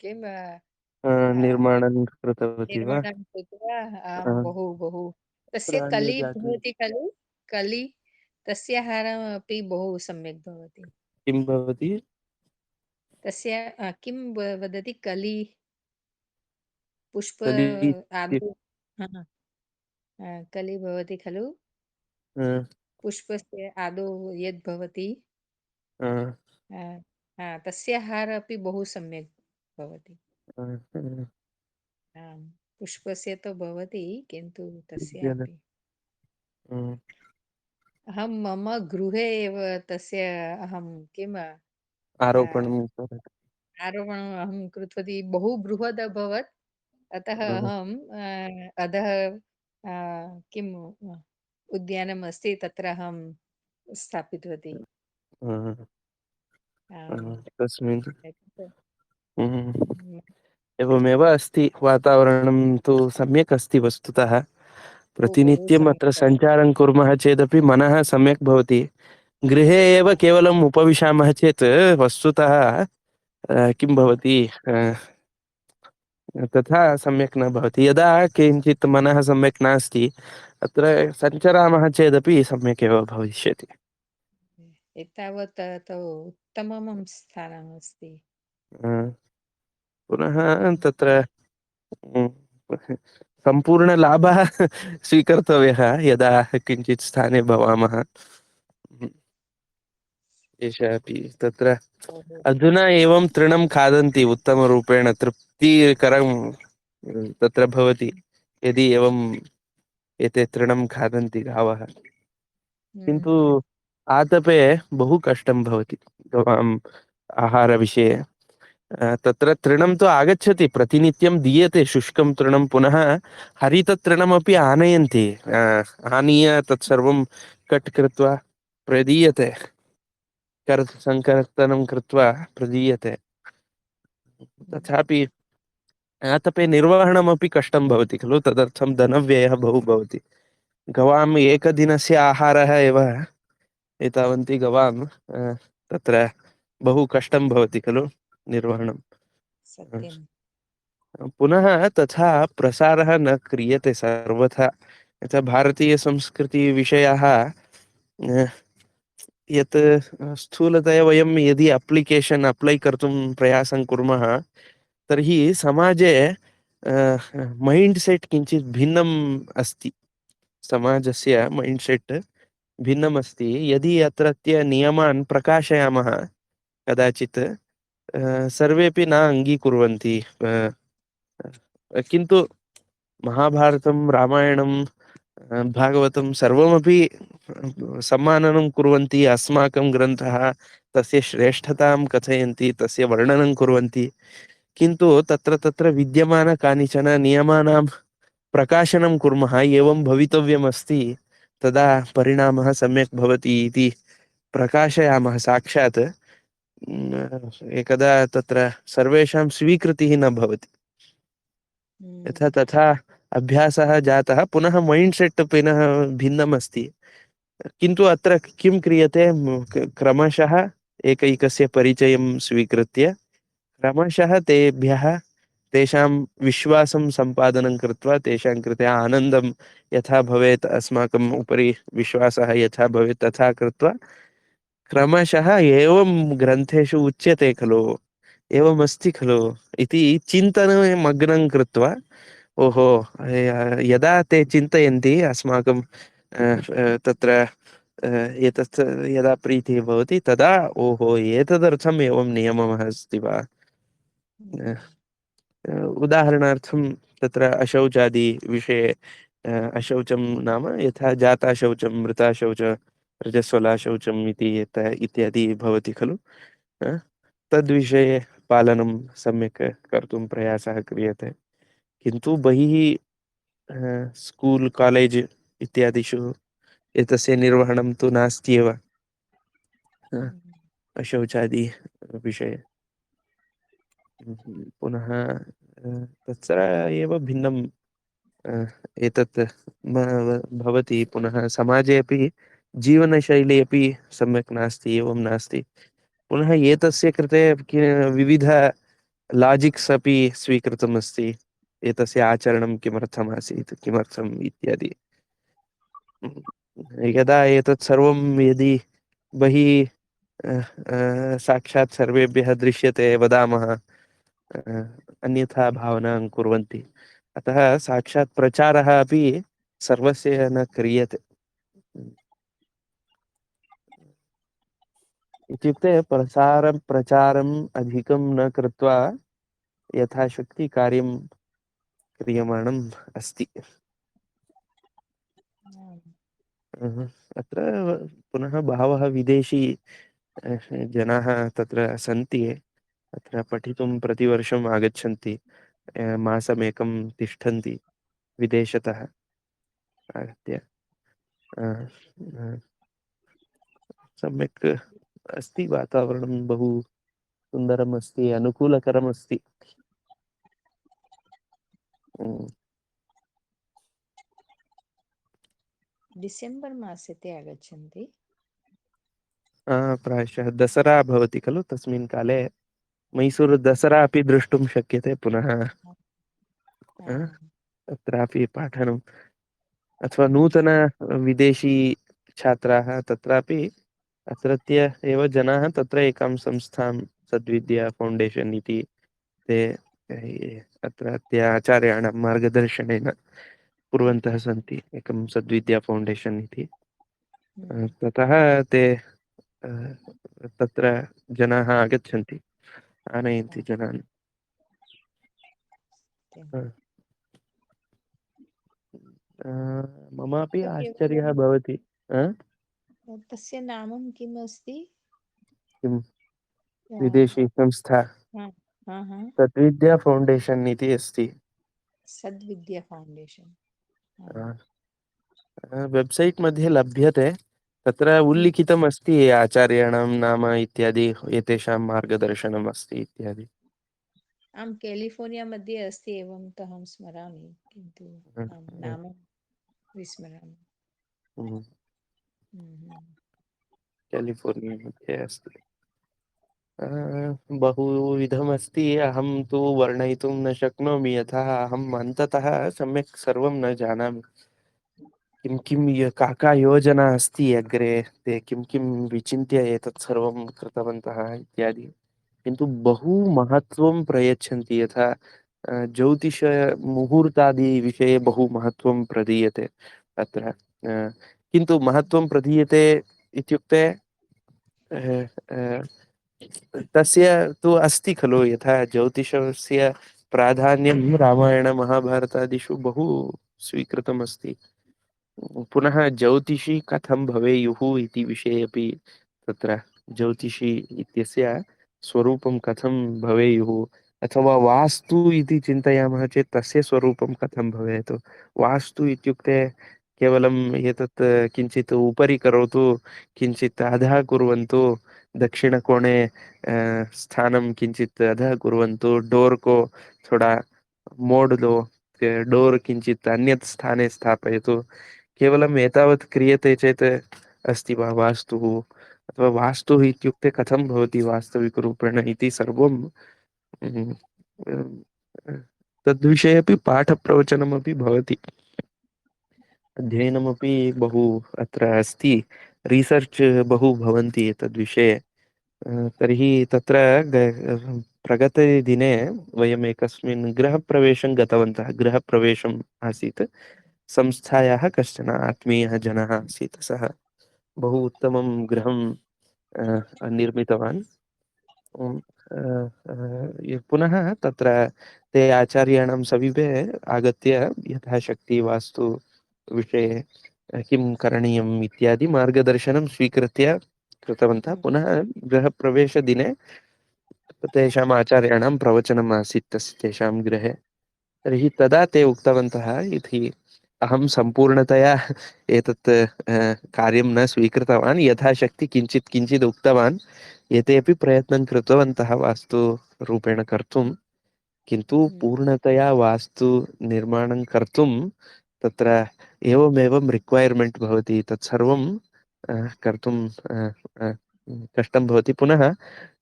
अ, निर्माणं कृतवती वा? निर्माणं कृत्वा अ, बहु बहु अत्र तस्य कली अन्यजाति भवति खलु कली तस्य हारमपि बहु सम्यक् भवति किं भवति? तस्य किं वदति कली पुष्प कलि इति- आदौ हा, कली भवति खलु अ, पुष्पस्य आदौ यद् भवति अ, अ, तस्य हार अपि बहु सम्यक् भवति अ, आम्, पुष्पस्य तु भवति किन्तु तस्य विद्यते। अपि अ, अहं मम गृहे एव तस्य अहं किम् आरोपणं करोति। आरोपणम् अहं कृतवती बहु बृहद् अभवत् अतः अ, अहं अधः किम् उद्यानम् अस्ति तत्र अहं स्थापितवती अ, अ, आम्, तस्मिन् एतत्, एवमेव अस्ति। वातावरणं तु सम्यक् अस्ति वस्तुतः। बहु बहु प्रतिनित्यम् अत्र सम्यक् अस्ति सञ्चारं कुर्मः चेदपि मनः सम्यक् भवति। गृहे एव केवलम् उपविशामः चेत् वस्तुतः किं भवति, तथा सम्यक् न भवति। यदा किञ्चित् मनः सम्यक् नास्ति, अत्र सञ्चरामः चेदपि सम्यक् एव भविष्यति। एतावत् तु उत्तमं स्थानमस्ति अ, पुनः तत्र उम्, सम्पूर्णलाभः स्वीकर्तव्यः यदा किञ्चित् स्थाने भवामः। एषः अपि तत्र बहु अधुना एवं तृणं खादन्ति उत्तमरूपेण तृप्तिकरं तत्र भवति यदि एवम् एते तृणं खादन्ति गावः। किन्तु हम्म, आतपे बहु कष्टं भवति गवाम् आहारविषये। तत्र तृणं तु आगच्छति, प्रतिनित्यं दीयते शुष्कं तृणं, पुनः हरिततृणमपि आनयन्ति। आनीय तत्सर्वं कट् कृत्वा प्रदीयते, सङ्कर्तनं कृत्वा प्रदीयते। तथापि आतपे निर्वहणमपि कष्टं भवति खलु, तदर्थं धनव्ययः बहु भवति। गवाम् एकदिनस्य आहारः एव एतावन्ति गवाम् तत्र बहु कष्टं भवति खलु निर्वहणं। सत्यं पुनः तथा प्रसारः न क्रियते सर्वथा। यथा भारतीयसंस्कृतिविषयाः यत् स्थूलतया वयं यदि अप्लिकेशन् अप्लै कर्तुं प्रयासं कुर्मः, तर्हि समाजे मैण्ड् सेट् किञ्चित् भिन्नम् अस्ति। समाजस्य मैण्ड् सेट् भिन्नमस्ति। यदि अत्रत्य नियमान् प्रकाशयामः कदाचित्, सर्वेपि न अङ्गीकुर्वन्ति। किन्तु महाभारतं, रामायणं, भागवतं सर्वमपि सम्माननं कुर्वन्ति। अस्माकं ग्रन्थः, तस्य श्रेष्ठतां कथयन्ति, तस्य वर्णनं कुर्वन्ति। किन्तु तत्र तत्र विद्यमान कानिचन नियमानां प्रकाशनं कुर्मः, एवं भवितव्यमस्ति, तदा परिणामः सम्यक् भवति इति प्रकाशयामः साक्षात्, एकदा तत्र सर्वेषां स्वीकृतिः न भवति। यथा हम्म, तथा अभ्यासः जातः, पुनः मैण्ड् सेट् पुनः भिन्नमस्ति। किन्तु अत्र किं क्रियते, क्रमशः एकैकस्य परिचयं स्वीकृत्य क्रमशः तेभ्यः तेषां विश्वासं सम्पादनं कृत्वा तेषां कृते आनन्दं यथा भवेत्, अस्माकम् उपरि विश्वासः यथा भवेत् तथा कृत्वा क्रमशः एवं ग्रन्थेषु उच्यते खलु, एवमस्ति खलु इति चिन्तने मग्नं कृत्वा, ओहो, यदा ते चिन्तयन्ति अस्माकं तत्र एतत् यदा प्रीतिः भवति तदा, ओहो, एतदर्थम् एवं नियमः अस्ति वा। अ, हम्म, उदाहरणार्थं तत्र अशौचादिविषये, अशौचं नाम यथा जाताशौचं, मृताशौच, रजस्वलाशौचम् इति इत्यादि भवति खलु। अ, तद्विषये पालनं सम्यक् कर्तुं प्रयासः क्रियते। किन्तु बहिः स्कूल् कालेज् इत्यादिषु एतस्य निर्वहणं तु नास्ति एव शौचादि विषये। पुनः तत्र एव भिन्नं एतत् भवति। पुनः समाजे अपि जीवनशैली अपि सम्यक् नास्ति, एवं नास्ति। पुनः एतस्य कृते विविध लाजिक्स् अपि स्वीकृतमस्ति। एतस्य आचरणं किमर्थमासीत्, किमर्थम् इत्यादि। यदा एतत् सर्वं यदि बहिः साक्षात् सर्वेभ्यः दृश्यते, वदामः, अन्यथा भावनां कुर्वन्ति। अतः साक्षात् प्रचारः अपि सर्वस्य न क्रियते। इत्युक्ते प्रचारम् अधिकं न कृत्वा यथाशक्ति कार्यं क्रियमाणम् अस्ति। अत्र पुनः बहवः विदेशी जनाः तत्र सन्ति। अत्र पठितुं प्रतिवर्षम् आगच्छन्ति, मासमेकं तिष्ठन्ति विदेशतः आगत्य। सम्यक् अस्ति, वातावरणं बहु सुन्दरम् अस्ति, अनुकूलकरम् अस्ति। डिसेम्बर् मासे ते आगच्छन्ति। प्रायशः दसरा भवति खलु, तस्मिन् काले मैसूरु दसरा अपि द्रष्टुं शक्यते। पुनः तत्रापि पाठनम् अथवा नूतन विदेशी छात्राः तत्रापि अत्रत्य एव जनाः तत्र एकां संस्थां सद्विद्या फौण्डेशन् इति ते अत्रत्य आचार्याणां मार्गदर्शनेन कुर्वन्तः सन्ति। एकं सद्विद्या फौण्डेशन् इति। ततः ते तत्र जनाः आगच्छन्ति, आनयन्ति जनान्। ममापि आश्चर्यः भवति। तस्य नामं किम् अस्ति? किं विदेशी संस्था? सद्विद्या फौण्डेशन् इति अस्ति। सद्विद्या फौण्डेशन् वेब्सैट् मध्ये लभ्यते। तत्र उल्लिखितम् अस्ति आचार्याणां नाम इत्यादि, एतेषां मार्गदर्शनम् अस्ति इत्यादि। आं केलिफोर्निया मध्ये अस्ति एवं अहं स्मरामि, किन्तु नाम विस्मरामि। केलिफोर्निया मध्ये अस्ति। बहुविधमस्ति, अहं तु वर्णयितुं न शक्नोमि, यतः अहम् अन्ततः सम्यक् सर्वं न जानामि। किं किं का योजना अस्ति अग्रे, ते किं किं विचिन्त्य एतत् सर्वं कृतवन्तः इत्यादि। किन्तु बहु महत्त्वं प्रयच्छन्ति। यथा ज्योतिषमुहूर्तादिविषये बहु महत्त्वं प्रदीयते अत्र। किन्तु महत्त्वं प्रदीयते इत्युक्ते तस्य तु अस्ति खलु, यथा ज्योतिषस्य प्राधान्यं रामायणमहाभारतादिषु बहु स्वीकृतमस्ति। पुनः ज्योतिषी कथं भवेयुः इति विषये अपि तत्र ज्योतिषी इत्यस्य स्वरूपं कथं भवेयुः, अथवा वास्तु इति चिन्तयामः चेत् तस्य स्वरूपं कथं भवेत्। वास्तु इत्युक्ते केवलम् एतत् किञ्चित् उपरि करोतु, किञ्चित् अधः कुर्वन्तु, दक्षिणकोणे स्थानं किञ्चित् अधः कुर्वन्तु, डोर् को थोड़ा मोड़ दो, डोर् किञ्चित् अन्यत् स्थाने स्थापयतु, केवलम् एतावत् क्रियते चेत् अस्ति वा वास्तुः? अथवा वास्तुः इत्युक्ते कथं भवति वास्तविकरूपेण इति सर्वं तद्विषये अपि पाठप्रवचनमपि भवति। अध्ययनमपि बहु अत्र अस्ति, रिसर्च् बहु भवन्ति तद्विषये। तर्हि तत्र प्रगतदिने वयम् एकस्मिन् गृहप्रवेशं गतवन्तः। गृहप्रवेशम् आसीत्। संस्थायाः कश्चन आत्मीयः जनः आसीत्। सः बहु उत्तमं गृहं निर्मितवान्। पुनः तत्र ते आचार्याणां समीपे आगत्य यथाशक्ति वास्तुविषये किं करणीयम् इत्यादि मार्गदर्शनं स्वीकृत्य कृतवन्तः। पुनः गृहप्रवेशदिने तेषाम् आचार्याणां प्रवचनम् आसीत् तेषां गृहे। तर्हि तदा ते उक्तवन्तः इति अहं सम्पूर्णतया एतत् कार्यं न स्वीकृतवान्, यथाशक्ति किञ्चित् किञ्चित् उक्तवान्। एते अपि प्रयत्नं कृतवन्तः वास्तुरूपेण कर्तुं, किन्तु पूर्णतया वास्तु निर्माणं कर्तुं तत्र एवमेवं रिक्वैर्मेण्ट् भवति, तत्सर्वं कर्तुं कष्टं भवति। पुनः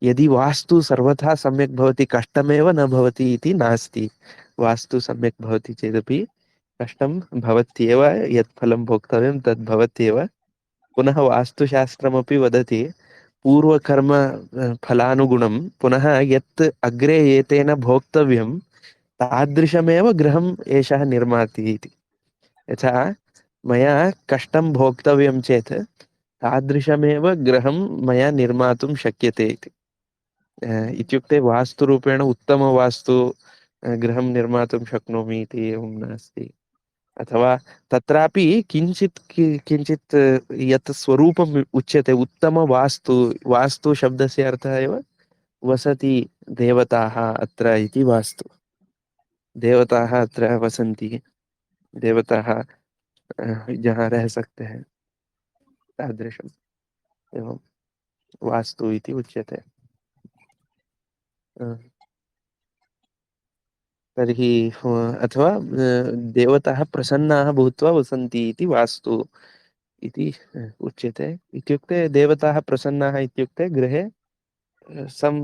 यदि वास्तु सर्वथा सम्यक् भवति कष्टमेव न भवति इति नास्ति। वास्तु सम्यक् भवति चेदपि कष्टं भवत्येव, यत् फलं भोक्तव्यं तद् भवत्येव। पुनः वास्तुशास्त्रमपि वदति पूर्वकर्म फलानुगुणं पुनः यत् अग्रे एतेन भोक्तव्यं तादृशमेव गृहम् एषः निर्माति इति। यथा मया कष्टं भोक्तव्यं चेत् तादृशमेव गृहं मया निर्मातुं शक्यते इति। इत्युक्ते वास्तुरूपेण उत्तमवास्तु गृहं निर्मातुं शक्नोमि इति एवं नास्ति। अथवा तत्रापि किञ्चित् यत् स्वरूपम् उच्यते उत्तमवास्तु, वास्तुशब्दस्य अर्थः एव वसति देवताः अत्र इति। वास्तु देवताः अत्र वसन्ति, देवताः जहाँ रह सकते हैं, तादृशम् एवं वास्तु इति उच्यते। तर्हि अथवा देवताः प्रसन्नाः भूत्वा वसन्ति इति वास्तु इति उच्यते। इत्युक्ते देवताः प्रसन्नाः इत्युक्ते गृहे सं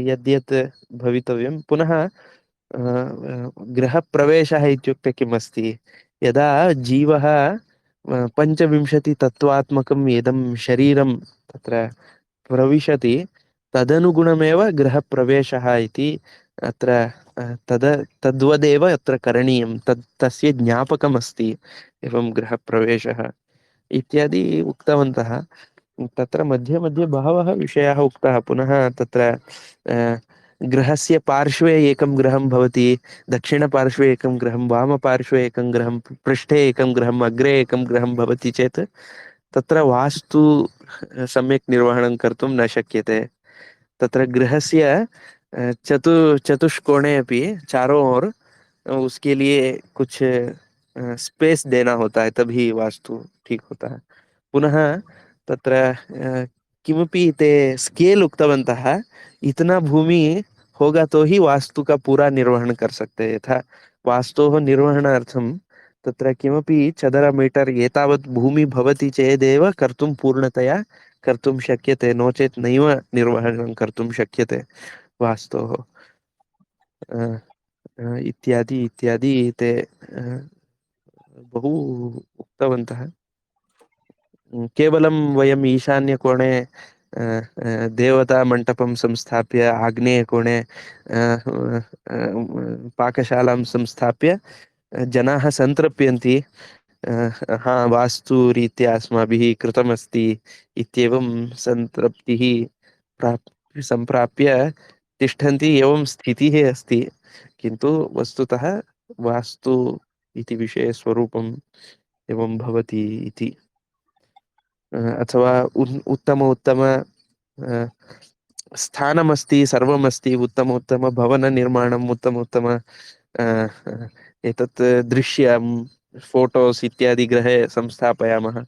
यद्यत् भवितव्यं। पुनः गृहप्रवेशः इत्युक्ते किमस्ति, यदा जीवः पञ्चविंशतितत्त्वात्मकं यदं शरीरं तत्र प्रविशति तदनुगुणमेव गृहप्रवेशः इति अत्र तद्वदेव अत्र करणीयं, तस्य ज्ञापकमस्ति एवं गृहप्रवेशः इत्यादि उक्तवन्तः। तत्र मध्ये मध्ये बहवः विषयाः उक्ताः। पुनः तत्र गृहस्य पार्श्वे एकं गृहं भवति, दक्षिणपार्श्वे एकं गृहं, वामपार्श्वे एकं गृहं, पृष्ठे एकं गृहम्, अग्रे एकं गृहं भवति चेत् तत्र वास्तु सम्यक् निर्वहणं कर्तुं न शक्यते। तत्र गृहस्य चतुष्कोणे अपि चारों ओर उसके लिए कुछ स्पेस देना होता है, तभी वास्तु ठीक होता है। पुनः तत्र किमपि ते स्केल उक्तवन्तः, इतना भूमि होगा तो ही वास्तु का पूरा निर्वहण कर सकते हैं। यथा वास्तोः निर्वहणार्थं तत्र किमपि चदरमीटर् एतावत् भूमि भवति चेदेव कर्तुं पूर्णतया कर्तुं शक्यते, नो चेत् नैव निर्वहणं कर्तुं शक्यते वास्तोः। इत्यादि इत्यादि ते बहु उक्तवन्तः। केवलं वयम् ईशान्यकोणे देवतामण्टपं संस्थाप्य आग्नेयकोणे पाकशालां संस्थाप्य जनाः सन्तृप्यन्ति, हा वास्तुरीत्या अस्माभिः कृतमस्ति इत्येवं सन्तृप्तिः सम्प्राप्य तिष्ठन्ति, एवं स्थितिः अस्ति। किन्तु वस्तुतः वास्तु इति विषये स्वरूपम् एवं भवति इति। अथवा उत्तम स्थानमस्ति, सर्वमस्ति, उत्तम भवननिर्माणम्, उत्तम एतत् दृश्यं फोटोस् इत्यादि गृहे संस्थापयामः,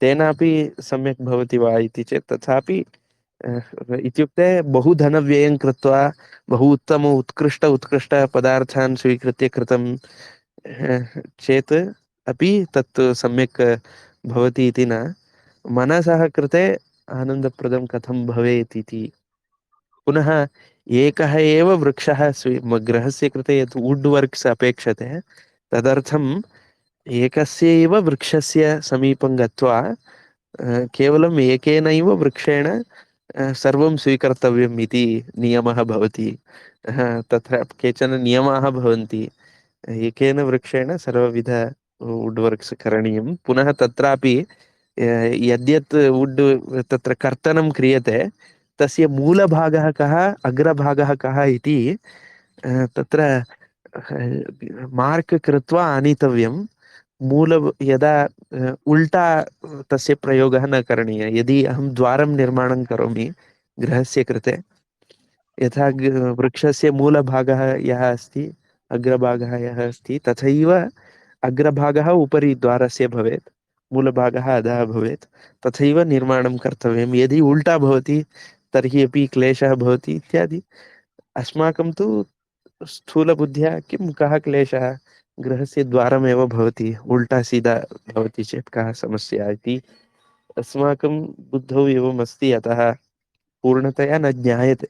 तेनापि सम्यक् भवति वा इति चेत् तथापि इत्युक्ते बहु धनव्ययं कृत्वा बहु उत्कृष्ट पदार्थान् स्वीकृत्य कृतं चेत् अपि तत् सम्यक् भवति इति न। मनसः कृते आनन्दप्रदं कथं भवेत् इति। पुनः एकः एव वृक्षः गृहस्य कृते यत् वुड् वर्क्स् अपेक्षते तदर्थम् एकस्य एव वृक्षस्य समीपं गत्वा केवलम् एकेनैव वृक्षेण सर्वं स्वीकर्तव्यम् इति नियमः भवति। तत्र केचन नियमाः भवन्ति, एकेन वृक्षेण सर्वविध वुड् वर्क्स् करणीयं। पुनः तत्रापि यद्यत् वुड् तत्र कर्तनं क्रियते तस्य मूलभागः कः, अग्रभागः कः इति तत्र मार्क् कृत्वा आनीतव्यं। यदा उल्टा तस्य प्रयोगः न करणीयः। यदि अहं द्वारं निर्माणं करोमि गृहस्य कृते, यथा वृक्षस्य मूलभागः यः अस्ति, अग्रभागः यः अस्ति, तथैव अग्रभागः उपरि द्वारस्य भवेत्, मूलभागः अधः भवेत्। तथैव निर्माणं कर्तव्यं। यदि उल्टा भवति तर्हि अपि क्लेशः भवति इत्यादि। अस्माकं तु स्थूलबुद्ध्या किं कः क्लेशः, गृहस्य द्वारमेव भवति, उल्टा सीधा भवति चेत् कः समस्या इति अस्माकं बुद्धौ एवम् अस्ति। अतः पूर्णतया न ज्ञायते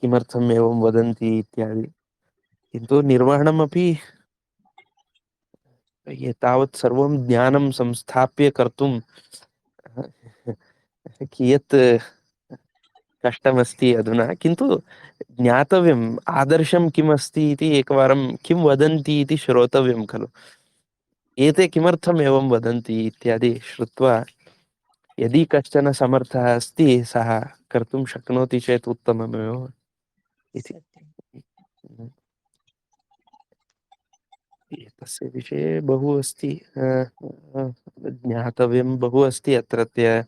किमर्थम् एवं वदन्ति इत्यादि। किन्तु निर्वहणमपि एतावत् सर्वं ज्ञानं संस्थाप्य कर्तुं कियत् कष्टमस्ति अधुना। किन्तु ज्ञातव्यम् आदर्शं किमस्ति इति एकवारं, किं वदन्ति इति श्रोतव्यं खलु। एते किमर्थम् एवं वदन्ति इत्यादि श्रुत्वा यदि कश्चन समर्थः अस्ति सः कर्तुं शक्नोति चेत् उत्तममेव इति। सत्यम्। एतस्य विषये बहु अस्ति, ज्ञातव्यं बहु अस्ति अत्रत्य।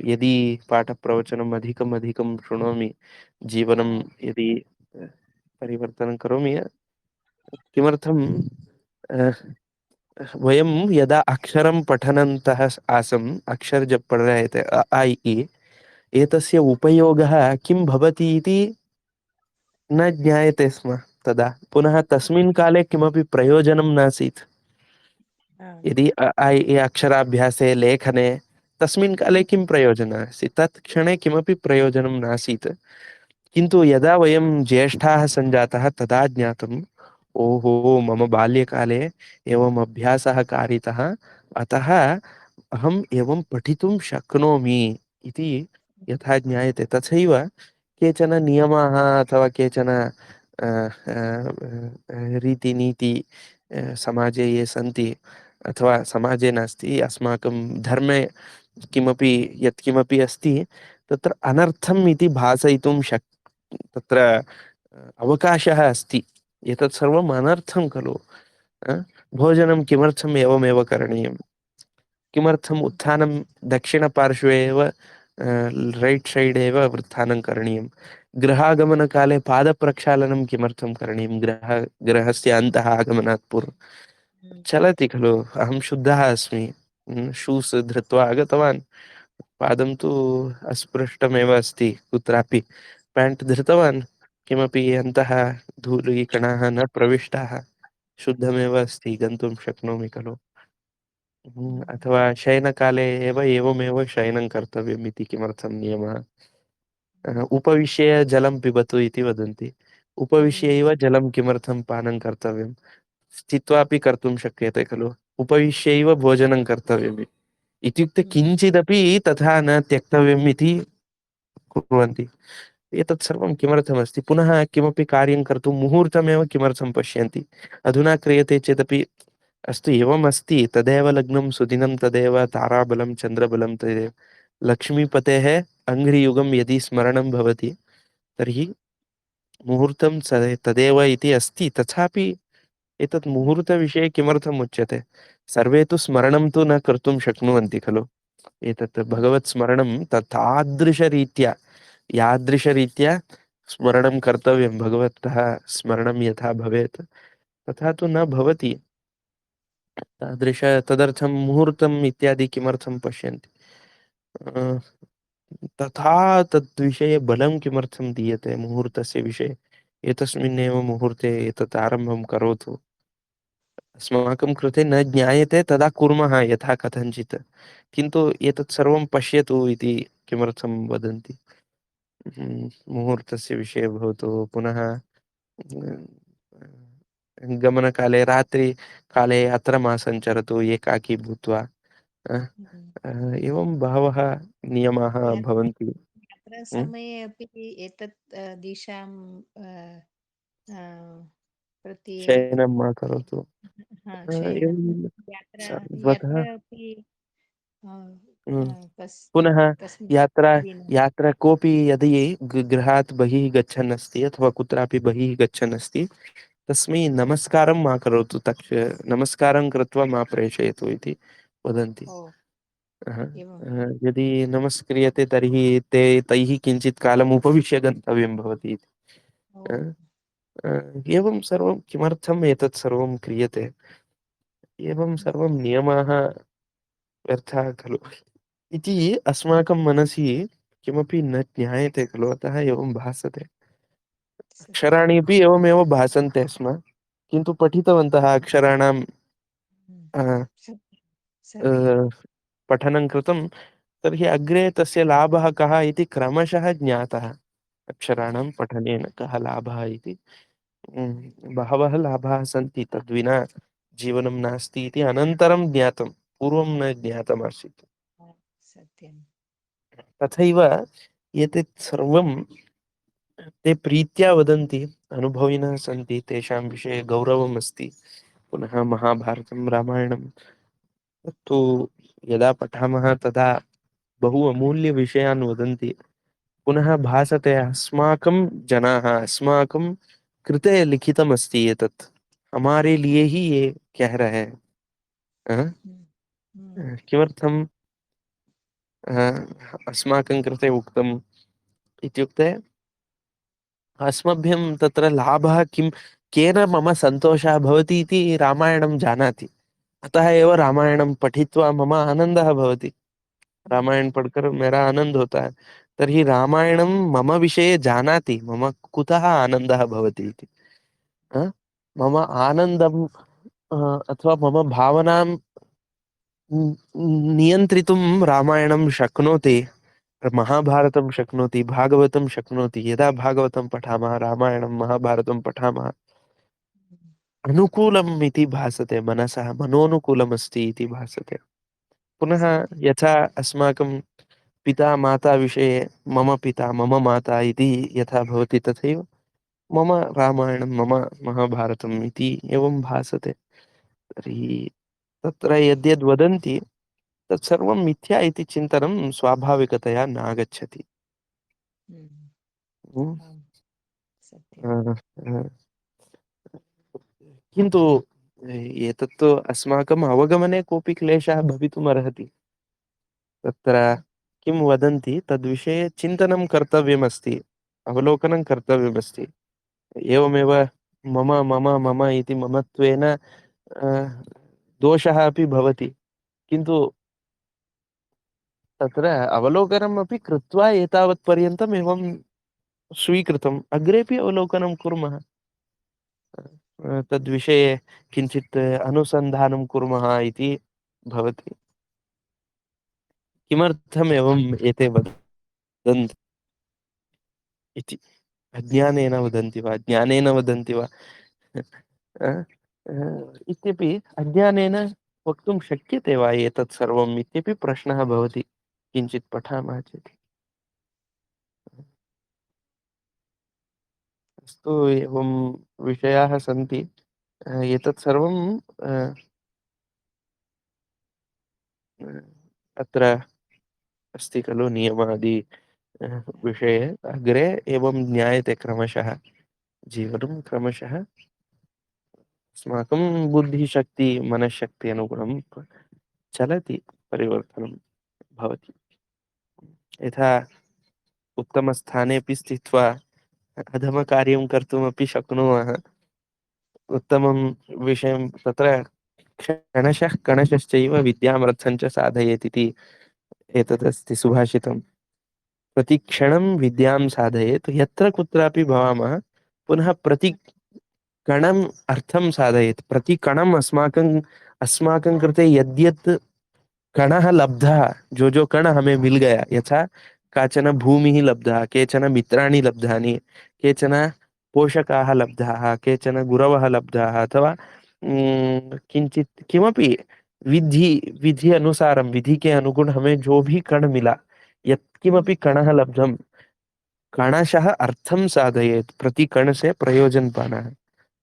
यदि पाठप्रवचनम् अधिकम् अधिकं शृणोमि, जीवनं यदि परिवर्तनं करोमि, किमर्थं वयं यदा अक्षरं पठनन्तः आसम्, अक्षर जब पढ़ रहे थे अ आ इ ई, एतस्य उपयोगः किं भवति इति न ज्ञायते स्म तदा। पुनः तस्मिन् काले किमपि प्रयोजनं नासीत्। आम्। यदि अ आ इ ई अक्षराभ्यासे, लेखने, तस्मिन् काले किं प्रयोजनम् आसीत्? तत् क्षणे किमपि प्रयोजनं नासीत्। किन्तु यदा वयं ज्येष्ठाः सञ्जातः तदा ज्ञातम्, ओहो मम बाल्यकाले एवम् अभ्यासः कारितः, अतः अहम् एवं पठितुं शक्नोमि इति यथा ज्ञायते। तथैव केचन नियमाः अथवा केचन रीतिनीति समाजे ये सन्ति, अथवा समाजे नास्ति, अस्माकं धर्मे किमपि यत्किमपि अस्ति तत्र अनर्थम् इति भासयितुं तत्र अवकाशः अस्ति। एतत् सर्वम् अनर्थं खलु। अ? भोजनं किमर्थम् एवमेव करणीयं? किमर्थम् उत्थानं दक्षिणपार्श्वे एव, रैट् सैड् एव उत्थानं करणीयं? गृहागमनकाले पादप्रक्षालनं किमर्थं करणीयं? गृहस्य अन्तः आगमनात् पूर्वं चलति खलु। अहं शुद्धः अस्मि, शूस् धृत्वा आगतवान्, पादं तु अस्पृष्टमेव अस्ति कुत्रापि, पेण्ट् धृतवान्, किमपि अन्तः धूलिकणाः न प्रविष्टाः, शुद्धमेव अस्ति, गन्तुं शक्नोमि खलु। अथवा शयनकाले एव एवमेव शयनं कर्तव्यम् इति किमर्थं नियमः? उपविश्य जलं पिबतु इति वदन्ति। उपविश्य एव जलं किमर्थं पानं कर्तव्यं? स्थित्वापि कर्तुं शक्यते खलु। उपविश्यैव भोजनं कर्तव्यम् इत्युक्ते किञ्चिदपि तथा न त्यक्तव्यम् इति कुर्वन्ति। एतत् सर्वं किमर्थमस्ति? पुनः किमपि कार्यं कर्तुं मुहूर्तमेव किमर्थं पश्यन्ति? अधुना क्रियते चेदपि अस्तु, एवमस्ति, तदेव लग्नं सुदिनं तदेव ताराबलं चन्द्रबलं तदेव। लक्ष्मीपतेः अङ्घ्रियुगं यदि स्मरणं भवति तर्हि मुहूर्तं तदेव इति अस्ति। तथापि एतत् मुहूर्तविषये किमर्थम् उच्यते? सर्वे तु स्मरणं तु न कर्तुं शक्नुवन्ति खलु। एतत् भगवत् स्मरणं तादृशरीत्या, यादृशरीत्या स्मरणं कर्तव्यं, भगवतः स्मरणं यथा भवेत् तथा तु न भवति। तदर्थं मुहूर्तम् इत्यादि किमर्थं पश्यन्ति? अ, तथा तद्विषये बलं किमर्थं दीयते मुहूर्तस्य विषये? एतस्मिन्नेव मुहूर्ते एतत् आरम्भं करोतु। अस्माकं कृते न ज्ञायते तदा कुर्मः यथा कथञ्चित्। किन्तु एतत् सर्वं पश्यतु इति किमर्थं वदन्ति? मुहूर्तस्य विषये भवतु, पुनः गमनकाले रात्रिकाले अत्र मा सञ्चरतु एकाकी भूत्वा। अ, एवं बहवः नियमाः भवन्ति। यात्रासमये अपि एतत् दिशां अ, प्रति शयनं मा करोतु। शयनं एवं यात्रा सर्वथा। यत्र अपि अ, हम्म। कस् पुनः कस्मिन् यात्रा दिने यात्रा कोऽपि यदि गृहात् बहिः गच्छन् अस्ति अथवा कुत्रापि बहिः गच्छन् अस्ति, तस्मै नमस्कारं मा करोतु, नमस्कारं कृत्वा मा प्रेषयतु इति वदन्ति। ओ एवं यदि नमस्क्रियते तर्हि तैः किञ्चित् कालम् उपविश्य गन्तव्यं भवति इति। ओ अ, एवं सर्वं किमर्थम् एतत् सर्वं क्रियते? एवं सर्वं नियमाः व्यर्थाः खलु इति अस्माकं मनसि किमपि न ज्ञायते खलु, अतः एवं भासते। सत्यं अक्षराणि अपि एवमेव भासन्ते स्म, किन्तु पठितवन्तः अक्षराणां अ, सत्यं अ, सत्यं पठनं कृतं, तर्हि अग्रे तस्य लाभः कः इति क्रमशः ज्ञातः। अक्षराणां पठनेन कः लाभः इति। बहवः लाभाः सन्ति, तद्विना जीवनं नास्ति इति अनन्तरं ज्ञातं, पूर्वं न ज्ञातमासीत्। सत्यं तथैव एतत् सर्वं ते प्रीत्या वदन्ति, अनुभविनः सन्ति, तेषां विषये गौरवमस्ति। पुनः महाभारतं, रामायणं तत्तु यदा पठामः तदा बहु अमूल्यविषयान् वदन्ति। पुनः भासते अस्माकं जनाः, अस्माकं कृते लिखितमस्ति एतत्। हमारे लिए ही ये कह रहे हैं। अ? हम्म, हम्म, किमर्थम् अस्माकं कृते उक्तम् इत्युक्ते अस्मभ्यं तत्र लाभः किं, केन मम सन्तोषः भवति इति रामायणं जानाति। अतः एव रामायणं पठित्वा मम आनन्दः भवति। रामायण पढ़कर मेरा आनंद होता है। तर्हि रामायणं मम विषये जानाति, मम कुतः आनन्दः भवति इति। अ? मम आनन्दं अथवा मम भावनां नियन्त्रितुं रामायणं शक्नोति, महाभारतं शक्नोति, भागवतं शक्नोति। यदा भागवतं पठामः, रामायणं, महाभारतं पठामः, अनुकूलम् इति भासते, मनसः मनोनुकूलमस्ति इति भासते। पुनः सत्यं यथा अस्माकं पिता माता विषये मम पिता मम माता इति यथा भवति, तथैव मम रामायणं मम महाभारतम् इति एवं भासते। तर्हि तत्र यद्यद् वदन्ति तत्सर्वं मिथ्या इति चिन्तनं स्वाभाविकतया नागच्छति। हम्म, हुँ। आम्, सत्यं अ, अ, किन्तु एतत्तु अस्माकम् अवगमने कोऽपि क्लेशः भवितुमर्हति। तत्र किं वदन्ति तद्विषये चिन्तनं कर्तव्यमस्ति, अवलोकनं कर्तव्यमस्ति। एवमेव मम मम मम इति ममत्वेन दोषः अपि भवति। किन्तु तत्र अवलोकनमपि कृत्वा एतावत् पर्यन्तम् एवं स्वीकृतम्। अग्रेपि अवलोकनं कुर्मः। तद्विषये किञ्चित् अनुसन्धानं कुर्मः इति भवति। किमर्थम् एवम् एते वदन्ति इति। अज्ञानेन वदन्ति वा, ज्ञानेन वदन्ति वा? अ, इत्यपि अज्ञानेन वक्तुं शक्यते वा एतत् सर्वम् इत्यपि प्रश्नः भवति, किञ्चित् पठामः चेत्। अस्तु, एवं विषयाः सन्ति। एतत् सर्वं अ, अत्र अस्ति खलु नियमादि विषये। अग्रे एवं ज्ञायते क्रमशः, जीवनं क्रमशः अस्माकं बुद्धिशक्ति मनःशक्ति अनुगुणं चलति, परिवर्तनं भवति। यथा उत्तमस्थानेऽपि स्थित्वा अधमकार्यं कर्तुमपि शक्नुमः। उत्तमं विषयं तत्र क्षणशः कणशश्चैव विद्यामर्थं च साधयेत् इति एतदस्ति सुभाषितं। प्रतिक्षणं विद्यां साधयेत्, यत्र कुत्रापि भवामः पुनः प्रतिकणम् अर्थं साधयेत्। प्रतिकणम् अस्माकं अस्माकं कृते यद्यत् कणः लब्धः, जो कण हमें मिल गया, यथा काचन भूमिः लब्धः, केचन मित्राणि लब्धानि, केचन पोषकाः लब्धाः, केचन गुरवः लब्धाः, अथवा किंचित किमपि विधि अनुसारम, विधि के अनुगुण हमें जो भी कण मिला, यत्किमपि कणः लब्धं, कणशः अर्थं साधयेत्। प्रति कण से प्रयोजन पाना है,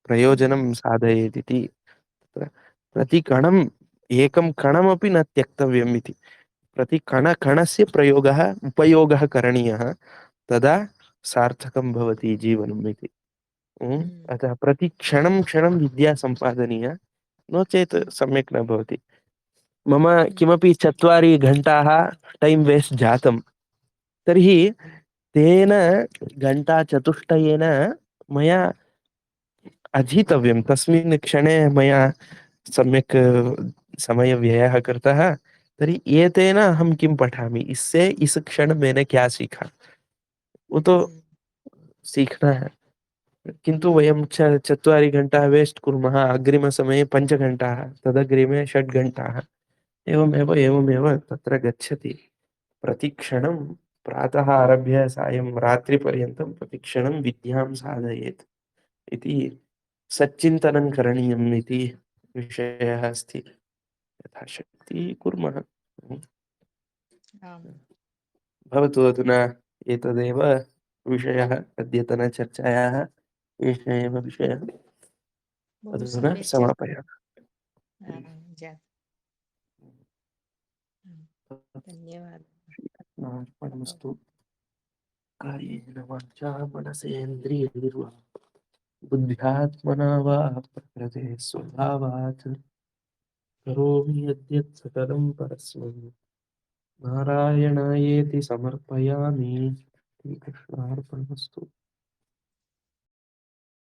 प्रयोजनं साधयेत् इति। तत्र प्रतिकणम् एकं कणमपि न त्यक्तव्यम् इति। प्रतिकणकणस्य प्रयोगः उपयोगः करणीयः, तदा सार्थकं भवति जीवनम् इति। अतः प्रतिक्षणं क्षणं विद्या सम्पादनीया, नो चेत् सम्यक् न भवति। मम किमपि 4 घण्टाः टैम् वेस्ट् जातं तर्हि तेन घण्टाचतुष्टयेन मया अधीतव्यं। तस्मिन् क्षणे मया सम्यक् समयव्ययः कृतः। तर्हि एतेन अहं किं पठामि? इससे इस क्षण मैंने क्या सीखा? वो तो सीखना है। किन्तु वयं 4 घण्टाः वेस्ट् कुर्मः, अग्रिमसमये 5 घण्टाः, तदग्रिमे 6 घण्टाः। एवमेव तत्र गच्छति। प्रतिक्षणं प्रातः आरभ्य सायं रात्रिपर्यन्तं प्रतिक्षणं विद्यां साधयेत् इति सच्चिन्तनं करणीयम् इति विषयः अस्ति। यथाशक्ति कुर्मः। आम् भवतु अधुना एतदेव विषयः अद्यतनचर्चायाः एष एव विषयः। बहु अधुना सम्यक् समापयामः। जातं। धन्यवादः। अर्पणमस्तु। कायेन वाचा मनसेन्द्रियैर्वा बुद्ध्यात्मना वा प्रकृते स्वभावात् करोमि यद्यत् सकलं परस्मै नारायणायेति समर्पयामि। श्रीकृष्णार्पणमस्तु।